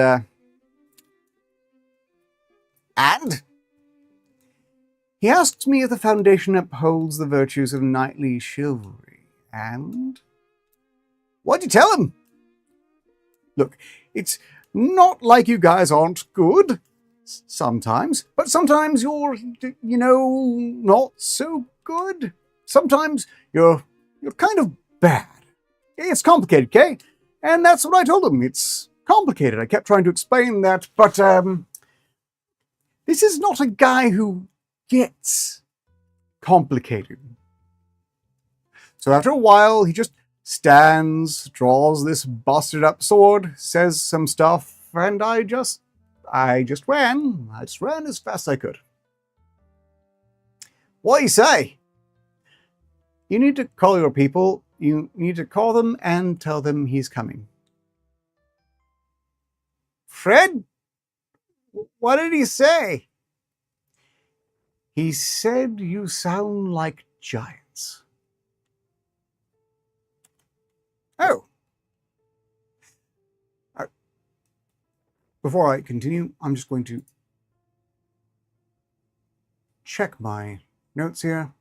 he asks me if the Foundation upholds the virtues of knightly chivalry. And? What'd you tell him? Look, It's not like you guys aren't good. Sometimes. But sometimes you're, not so good. Sometimes you're kind of bad. It's complicated, okay? And that's what I told him. It's complicated. I kept trying to explain that, but this is not a guy who gets complicated. So after a while, he just stands, draws this busted up sword, says some stuff, and I just ran. I just ran as fast as I could. What do you say? You need to call your people. You need to call them and tell them he's coming. Fred? What did he say? He said you sound like giants. Oh. Before I continue, I'm just going to check my notes here.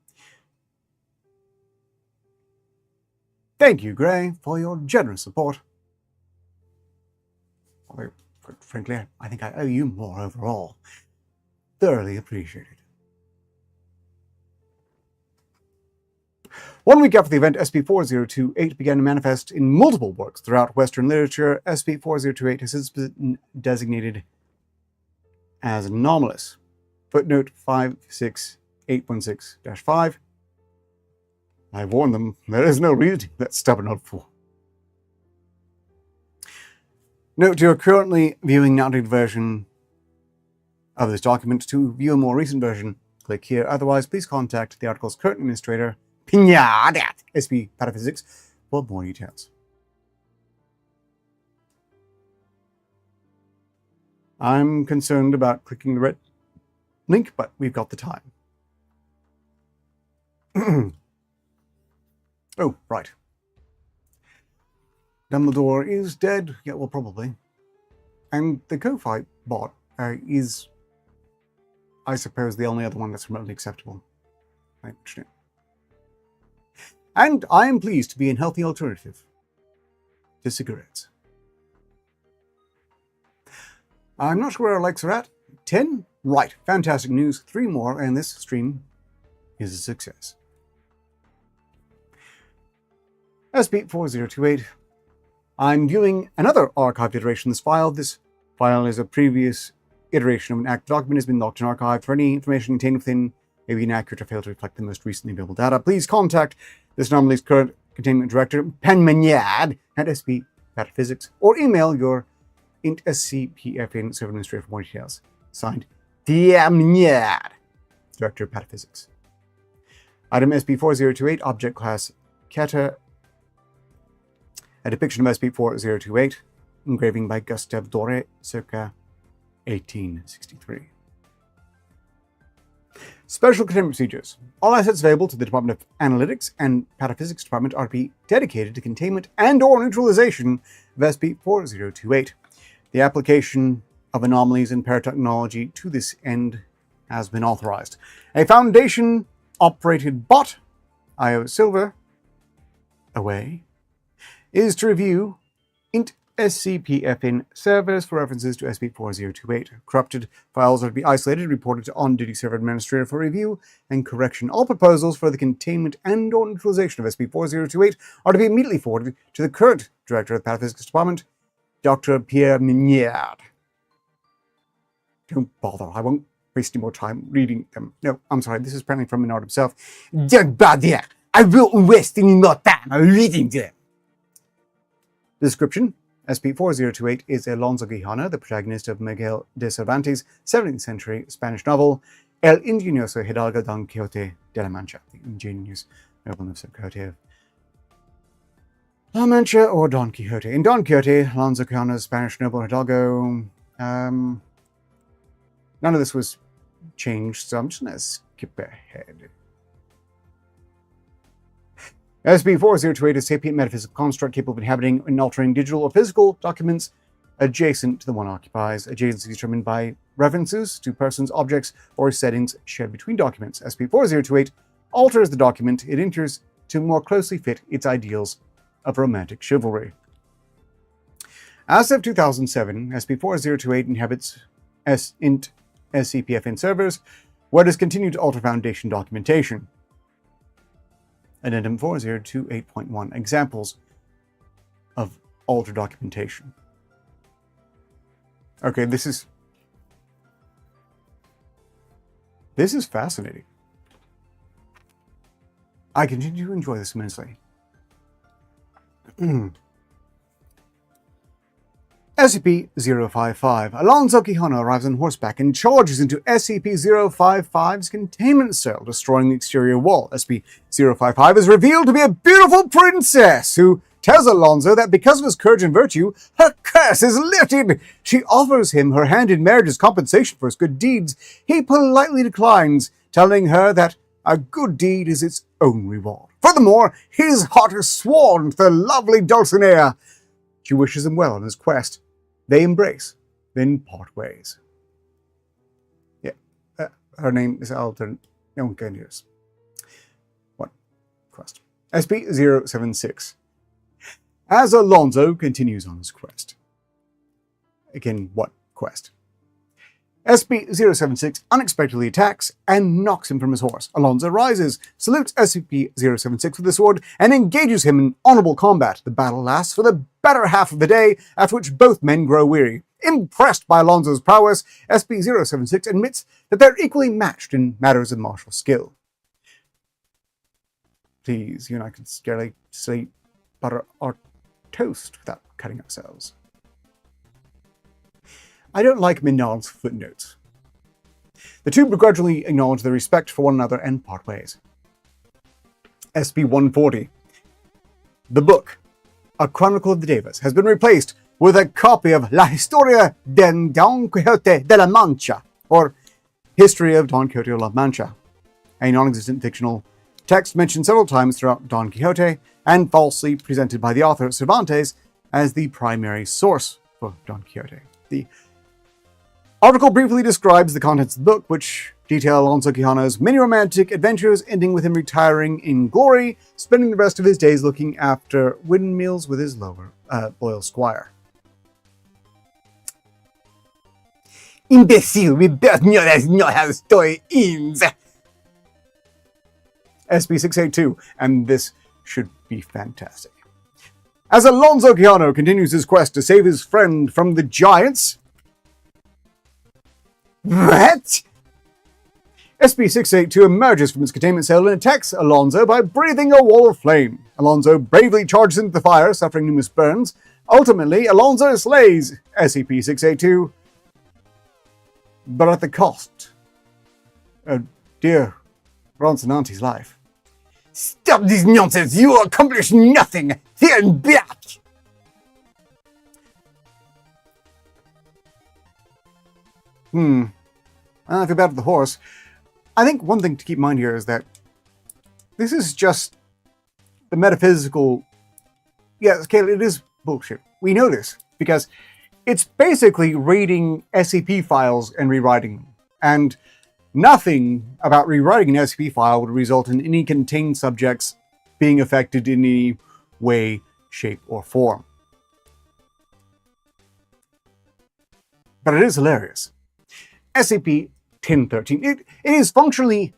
Thank you, Gray, for your generous support. Although, quite frankly, I think I owe you more overall. Thoroughly appreciated. 1 week after the event, SCP-4028 began to manifest in multiple works throughout Western literature. SCP-4028 has since been designated as anomalous. Footnote 56816-5. I warned them, there is no reason to be that stubborn old fool. Note, you're currently viewing an outdated version of this document. To view a more recent version, click here. Otherwise, please contact the article's current administrator, Pignard at SP Pataphysics, for more details. I'm concerned about clicking the red link, but we've got the time. Oh, right. Dumbledore is dead. Yeah, well, probably. And the Ko-Fi bot is, I suppose, the only other one that's remotely acceptable. I mentioned it. And I am pleased to be a healthy alternative to cigarettes. I'm not sure where our likes are at. 10? Right. Fantastic news. 3 more, and this stream is a success. SCP-4028. I'm viewing another archived iteration of this file. This file is a previous iteration of an active document. Has been locked in archive. For any information contained within may be inaccurate or fail to reflect the most recently available data, please contact this anomaly's current containment director, Penmaniad, at SP Pataphysics, or email your int SCPFN server administrator for more details. Signed, Penmaniad, Director of Pataphysics. Item SCP-4028, Object Class Keta. A depiction of SCP-4028, engraving by Gustave Doré, circa 1863. Special containment procedures. All assets available to the Department of Analytics and Pataphysics Department are to be dedicated to containment and/or neutralization of SCP-4028. The application of anomalies and paratechnology to this end has been authorized. A Foundation-operated bot, IO Silver, away, is to review int SCPFN servers for references to SCP-4028. Corrupted files are to be isolated, reported to on-duty server administrator for review and correction. All proposals for the containment and/or neutralization of SCP-4028 are to be immediately forwarded to the current Director of the Pataphysics Department, Dr. Pierre Mignard. Don't bother, I won't waste any more time reading them. No, I'm sorry, this is apparently from Mignard himself. Don't bother, I won't waste any more time reading them. Description. SCP-4028 is Alonso Quijano, the protagonist of Miguel de Cervantes' 17th century Spanish novel El Ingenioso Hidalgo Don Quixote de la Mancha, the ingenious nobleness of Quixote of La Mancha, or Don Quixote. In Don Quixote, Alonso Quijano's Spanish noble Hidalgo, none of this was changed, so I'm just going to skip ahead. SCP-4028 is a sapient metaphysical construct capable of inhabiting and altering digital or physical documents adjacent to the one it occupies. Adjacency is determined by references to persons, objects, or settings shared between documents. SCP-4028 alters the document it enters to more closely fit its ideals of romantic chivalry. As of 2007, SCP-4028 inhabits int SCPFN servers, where it has continued to alter Foundation documentation. Addendum 4028.1. Examples of altered documentation. Okay, this is fascinating. I continue to enjoy this immensely. SCP-055. Alonzo Quijano arrives on horseback and charges into SCP-055's containment cell, destroying the exterior wall. SCP-055 is revealed to be a beautiful princess who tells Alonzo that because of his courage and virtue, her curse is lifted. She offers him her hand in marriage as compensation for his good deeds. He politely declines, telling her that a good deed is its own reward. Furthermore, his heart is sworn to the lovely Dulcinea. She wishes him well on his quest. They embrace, then part ways. Yeah, her name is Alton Yonkanius. What quest? SCP-076. As Alonzo continues on his quest. Again, what quest? SCP-076 unexpectedly attacks and knocks him from his horse. Alonzo rises, salutes SCP-076 with a sword, and engages him in honorable combat. The battle lasts for the better half of the day, after which both men grow weary. Impressed by Alonzo's prowess, SCP-076 admits that they're equally matched in matters of martial skill. Please, you and I can scarcely say butter our toast without cutting ourselves. I don't like Minard's footnotes. The two begrudgingly acknowledge their respect for one another and part ways. SCP-140. The book, A Chronicle of the Devas, has been replaced with a copy of La Historia de Don Quixote de la Mancha, or History of Don Quixote de la Mancha, a non-existent fictional text mentioned several times throughout Don Quixote and falsely presented by the author Cervantes as the primary source for Don Quixote. The article briefly describes the contents of the book, which detail Alonzo Quijano's many romantic adventures, ending with him retiring in glory, spending the rest of his days looking after windmills with his loyal squire. Imbecile, we both know that's not how the story ends. SCP-682, and this should be fantastic. As Alonzo Quijano continues his quest to save his friend from the giants... What? SCP-682 emerges from its containment cell and attacks Alonzo by breathing a wall of flame. Alonzo bravely charges into the fire, suffering numerous burns. Ultimately, Alonzo slays SCP-682, but at the cost of dear Roncinante's life. Stop this nonsense! You will accomplish nothing! Stand back! I feel bad for the horse. I think one thing to keep in mind here is that this is just the metaphysical... Yes, Caleb, it is bullshit. We know this, because it's basically reading SCP files and rewriting them. And nothing about rewriting an SCP file would result in any contained subjects being affected in any way, shape, or form. But it is hilarious. SCP-1013. It is functionally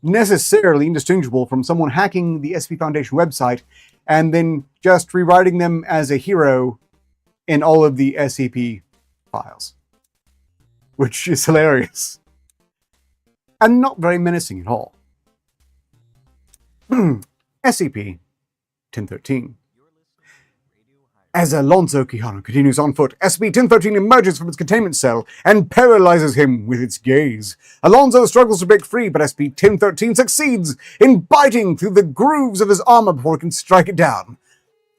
necessarily indistinguishable from someone hacking the SCP Foundation website and then just rewriting them as a hero in all of the SCP files. Which is hilarious. And not very menacing at all. SCP-1013. As Alonzo Quijano continues on foot, SCP-1013 emerges from its containment cell and paralyzes him with its gaze. Alonzo struggles to break free, but SCP-1013 succeeds in biting through the grooves of his armor before it can strike it down.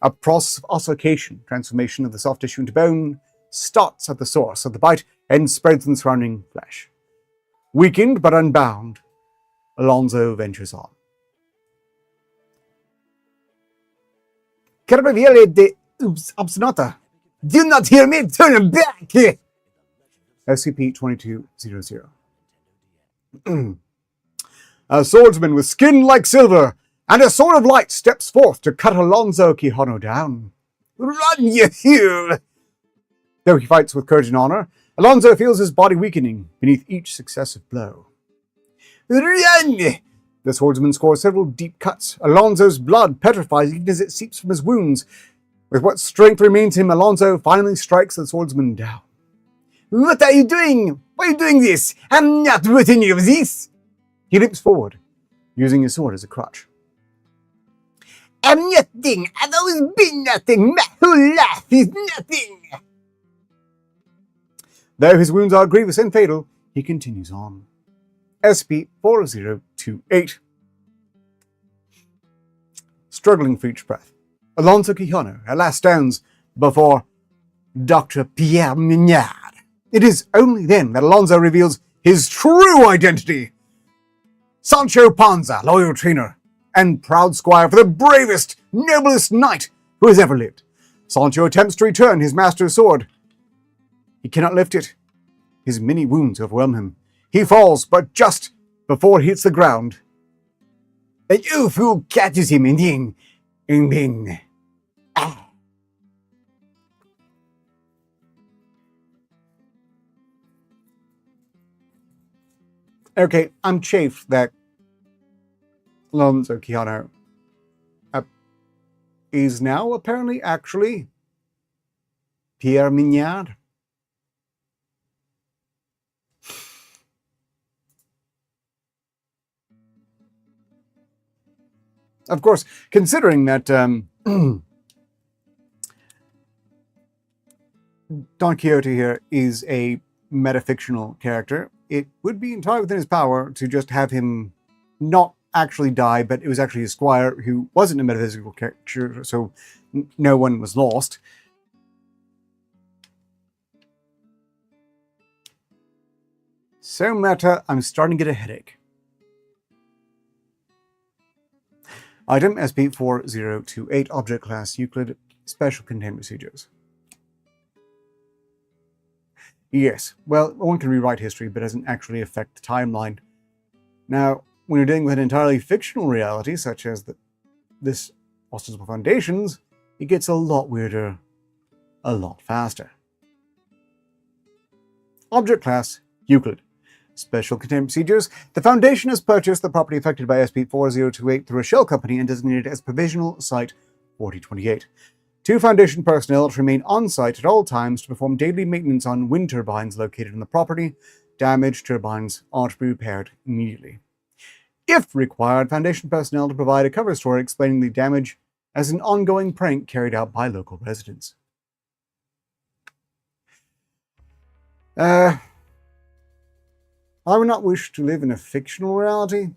A process of ossification, transformation of the soft tissue into bone, starts at the source of the bite and spreads in the surrounding flesh. Weakened but unbound, Alonzo ventures on. Carabiere de Obstinata. Do not hear me, turn back! SCP-2200. A swordsman with skin like silver and a sword of light steps forth to cut Alonzo Quijano down. Run, you fool! Though he fights with courage and honor, Alonso feels his body weakening beneath each successive blow. Run! The swordsman scores several deep cuts. Alonso's blood petrifies even as it seeps from his wounds. With what strength remains him, Alonso finally strikes the swordsman down. What are you doing? Why are you doing this? I'm not worth any of this. He leaps forward, using his sword as a crutch. I'm nothing. I've always been nothing. My whole life is nothing. Though his wounds are grievous and fatal, he continues on. SCP-4028. Struggling for each breath, Alonso Quijano at last stands before Dr. Pierre Mignard. It is only then that Alonso reveals his true identity. Sancho Panza, loyal trainer and proud squire for the bravest, noblest knight who has ever lived. Sancho attempts to return his master's sword. He cannot lift it. His many wounds overwhelm him. He falls, but just before he hits the ground, an fool catches him and then... Okay, I'm chafed that Alonso Quijano is now apparently actually Pierre Mignard. Of course, considering that Don Quixote here is a metafictional character, it would be entirely within his power to just have him not actually die, but it was actually a squire who wasn't a metaphysical character, so no one was lost. So meta, I'm starting to get a headache. Item SCP-4028, Object Class Euclid, Special Containment Procedures. Yes, well, one can rewrite history, but doesn't actually affect the timeline. Now, when you're dealing with an entirely fictional reality, such as this Ostensible Foundations, it gets a lot weirder, a lot faster. Object Class Euclid. Special Containment Procedures. The Foundation has purchased the property affected by SCP-4028 through a shell company and designated as Provisional Site 4028. 2 Foundation personnel remain on site at all times to perform daily maintenance on wind turbines located on the property. Damaged turbines are to be repaired immediately. If required, Foundation personnel to provide a cover story explaining the damage as an ongoing prank carried out by local residents. I would not wish to live in a fictional reality.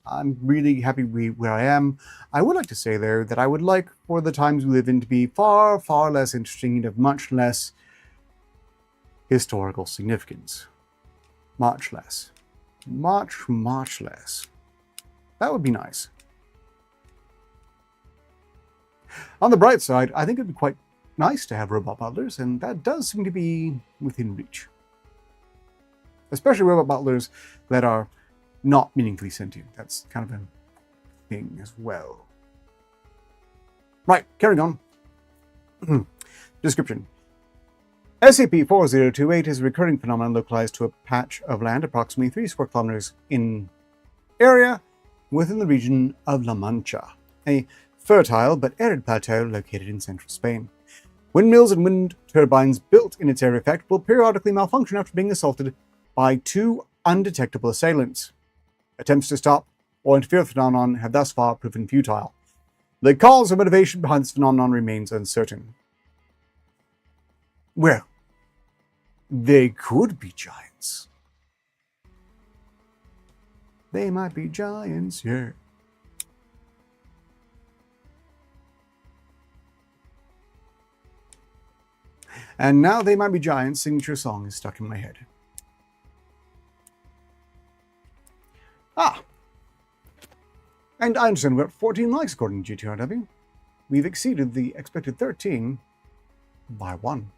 I'm really happy where I am. I would like to say, though, that I would like for the times we live in to be far, far less interesting and of much less historical significance. Much less. Much, much less. That would be nice. On the bright side, I think it would be quite nice to have robot butlers, and that does seem to be within reach. Especially robot butlers that are not meaningfully sentient. That's kind of a thing as well. Right, carrying on. Description. SCP-4028 is a recurring phenomenon localized to a patch of land approximately 3 square kilometers in area within the region of La Mancha, a fertile but arid plateau located in central Spain. Windmills and wind turbines built in its area effect will periodically malfunction after being assaulted by 2 undetectable assailants. Attempts to stop or interfere with the phenomenon have thus far proven futile. The cause or motivation behind this phenomenon remains uncertain. Well, they could be giants. They might be giants, yeah. And now They Might Be Giants' signature song is stuck in my head. And I understand we're at 14 likes according to GTRW. We've exceeded the expected 13 by 1.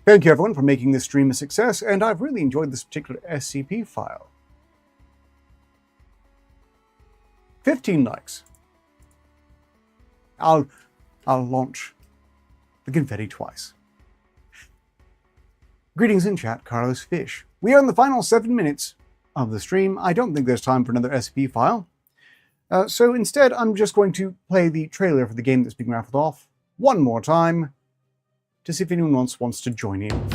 Thank you everyone for making this stream a success, and I've really enjoyed this particular SCP file. 15 likes. I'll launch the confetti twice. Greetings in chat, Carlos Fish. We are in the final 7 minutes of the stream. I don't think there's time for another SCP file. So instead, I'm just going to play the trailer for the game that's being raffled off one more time to see if anyone else wants to join in.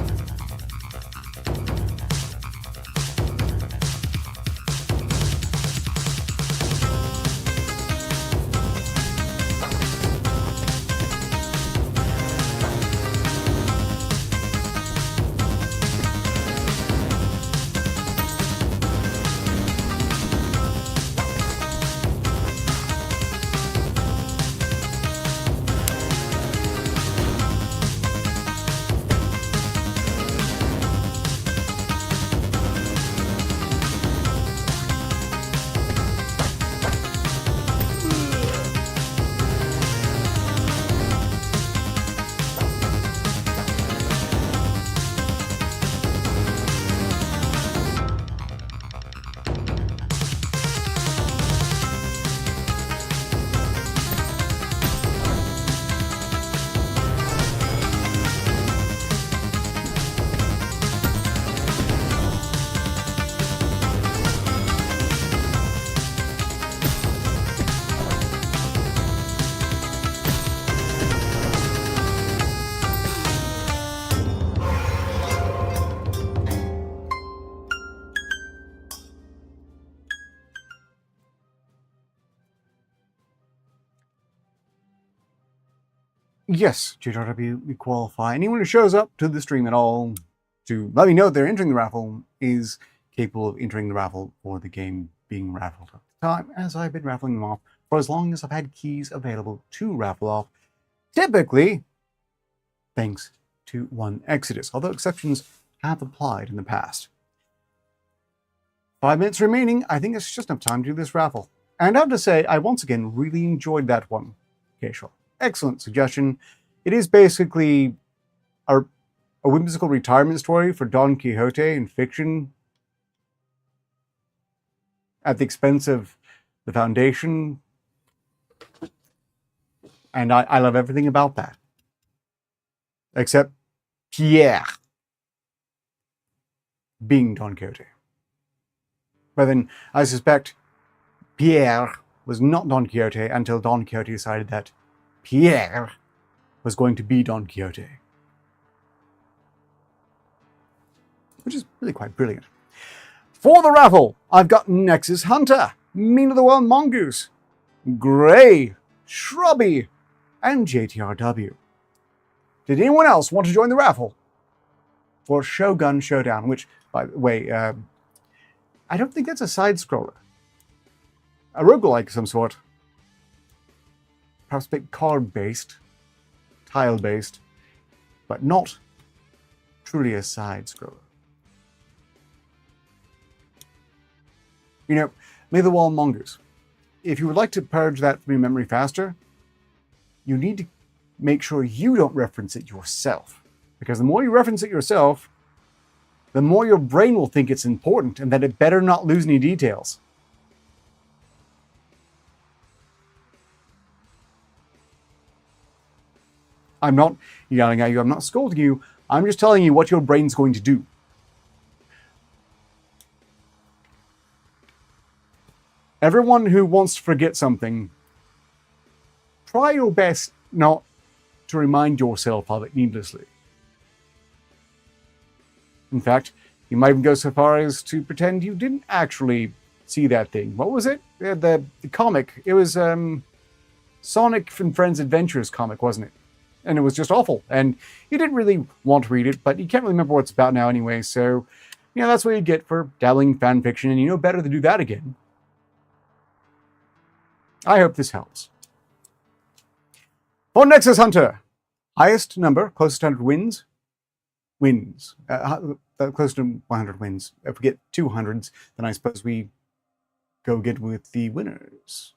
Yes, JRW, we qualify. Anyone who shows up to the stream at all to let me know they're entering the raffle is capable of entering the raffle for the game being raffled at the time, as I've been raffling them off for as long as I've had keys available to raffle off. Typically, thanks to one Exodus, although exceptions have applied in the past. 5 minutes remaining. I think it's just enough time to do this raffle. And I have to say, I once again really enjoyed that one, Casual. Excellent suggestion. It is basically a whimsical retirement story for Don Quixote in fiction at the expense of the Foundation. And I love everything about that. Except Pierre being Don Quixote. But then I suspect Pierre was not Don Quixote until Don Quixote decided that Pierre was going to be Don Quixote. Which is really quite brilliant. For the raffle, I've got Nexus Hunter, Mean of the World Mongoose, Grey, Shrubby, and JTRW. Did anyone else want to join the raffle for Shogun Showdown? Which, by the way, I don't think that's a side-scroller. A roguelike of some sort. Perhaps a bit card-based, tile-based, but not truly a side-scroller. You know, May the Wall Mongoose. If you would like to purge that from your memory faster, you need to make sure you don't reference it yourself. Because the more you reference it yourself, the more your brain will think it's important and that it better not lose any details. I'm not yelling at you, I'm not scolding you, I'm just telling you what your brain's going to do. Everyone who wants to forget something, try your best not to remind yourself of it needlessly. In fact, you might even go so far as to pretend you didn't actually see that thing. What was it? The comic. It was Sonic and Friends Adventures comic, wasn't it? And it was just awful. And you didn't really want to read it, but you can't really remember what it's about now anyway. So, you know, that's what you get for dabbling in fan fiction, and you know better to do that again. I hope this helps. For Nexus Hunter, highest number, closest to 100 wins. Close to 100 wins. If we get 200s, then I suppose we go get with the winners.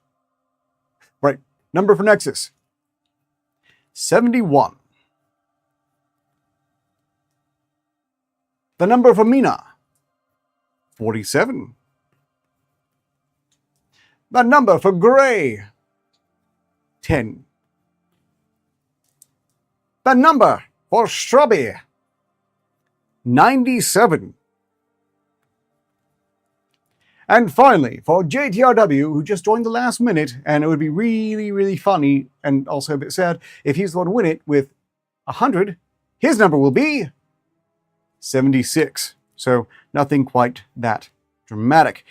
Right, number for Nexus. 71. The number for Mina. 47. The number for Grey. 10. The number for Shrubby. 97. And finally, for JTRW, who just joined the last minute, and it would be really, really funny and also a bit sad if he's the one to win it with 100, his number will be 76. So nothing quite that dramatic.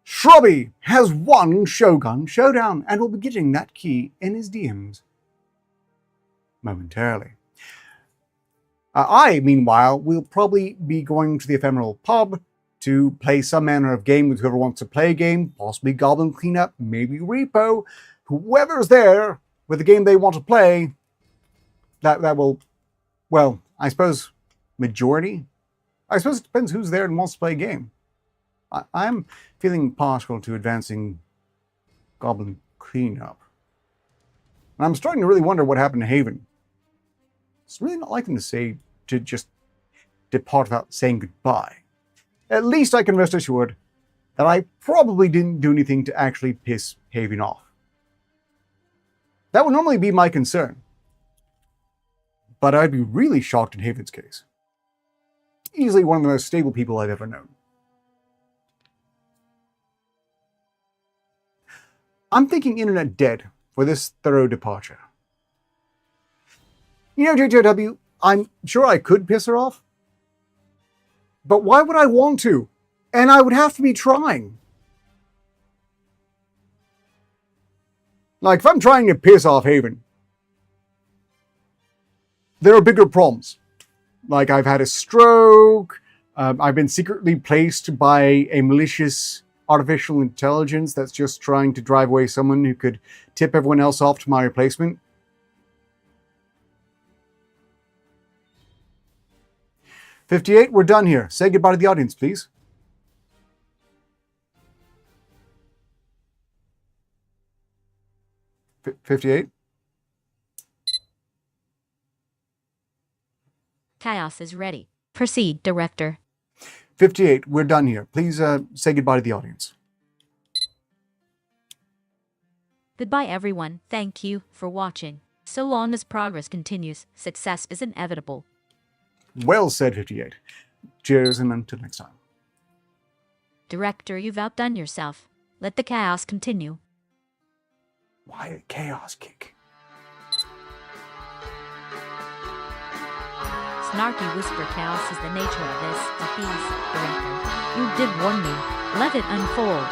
Shrubby has won Shogun Showdown and will be getting that key in his DMs momentarily. I, meanwhile, will probably be going to the ephemeral pub to play some manner of game with whoever wants to play a game, possibly Goblin Cleanup, maybe Repo. Whoever's there with the game they want to play, that will, well, I suppose, majority? I suppose it depends who's there and wants to play a game. I'm feeling partial to advancing Goblin Cleanup. And I'm starting to really wonder what happened to Haven. It's really not like them to just depart without saying goodbye. At least I can rest assured that I probably didn't do anything to actually piss Haven off. That would normally be my concern. But I'd be really shocked in Haven's case. Easily one of the most stable people I've ever known. I'm thinking internet dead for this thorough departure. You know, JJW, I'm sure I could piss her off. But why would I want to? And I would have to be trying. Like, if I'm trying to piss off Haven, there are bigger problems. Like, I've had a stroke, I've been secretly placed by a malicious artificial intelligence that's just trying to drive away someone who could tip everyone else off to my replacement. "58, we're done here. Say goodbye to the audience, please." "58? Chaos is ready. Proceed, Director. 58, we're done here. Please say goodbye to the audience." Goodbye, everyone. Thank you for watching. So long as progress continues, success is inevitable. Well said, 58. Cheers, and until next time. Director, you've outdone yourself. Let the chaos continue. Why a chaos kick? Snarky whisper chaos is the nature of this, Director. You did warn me. Let it unfold.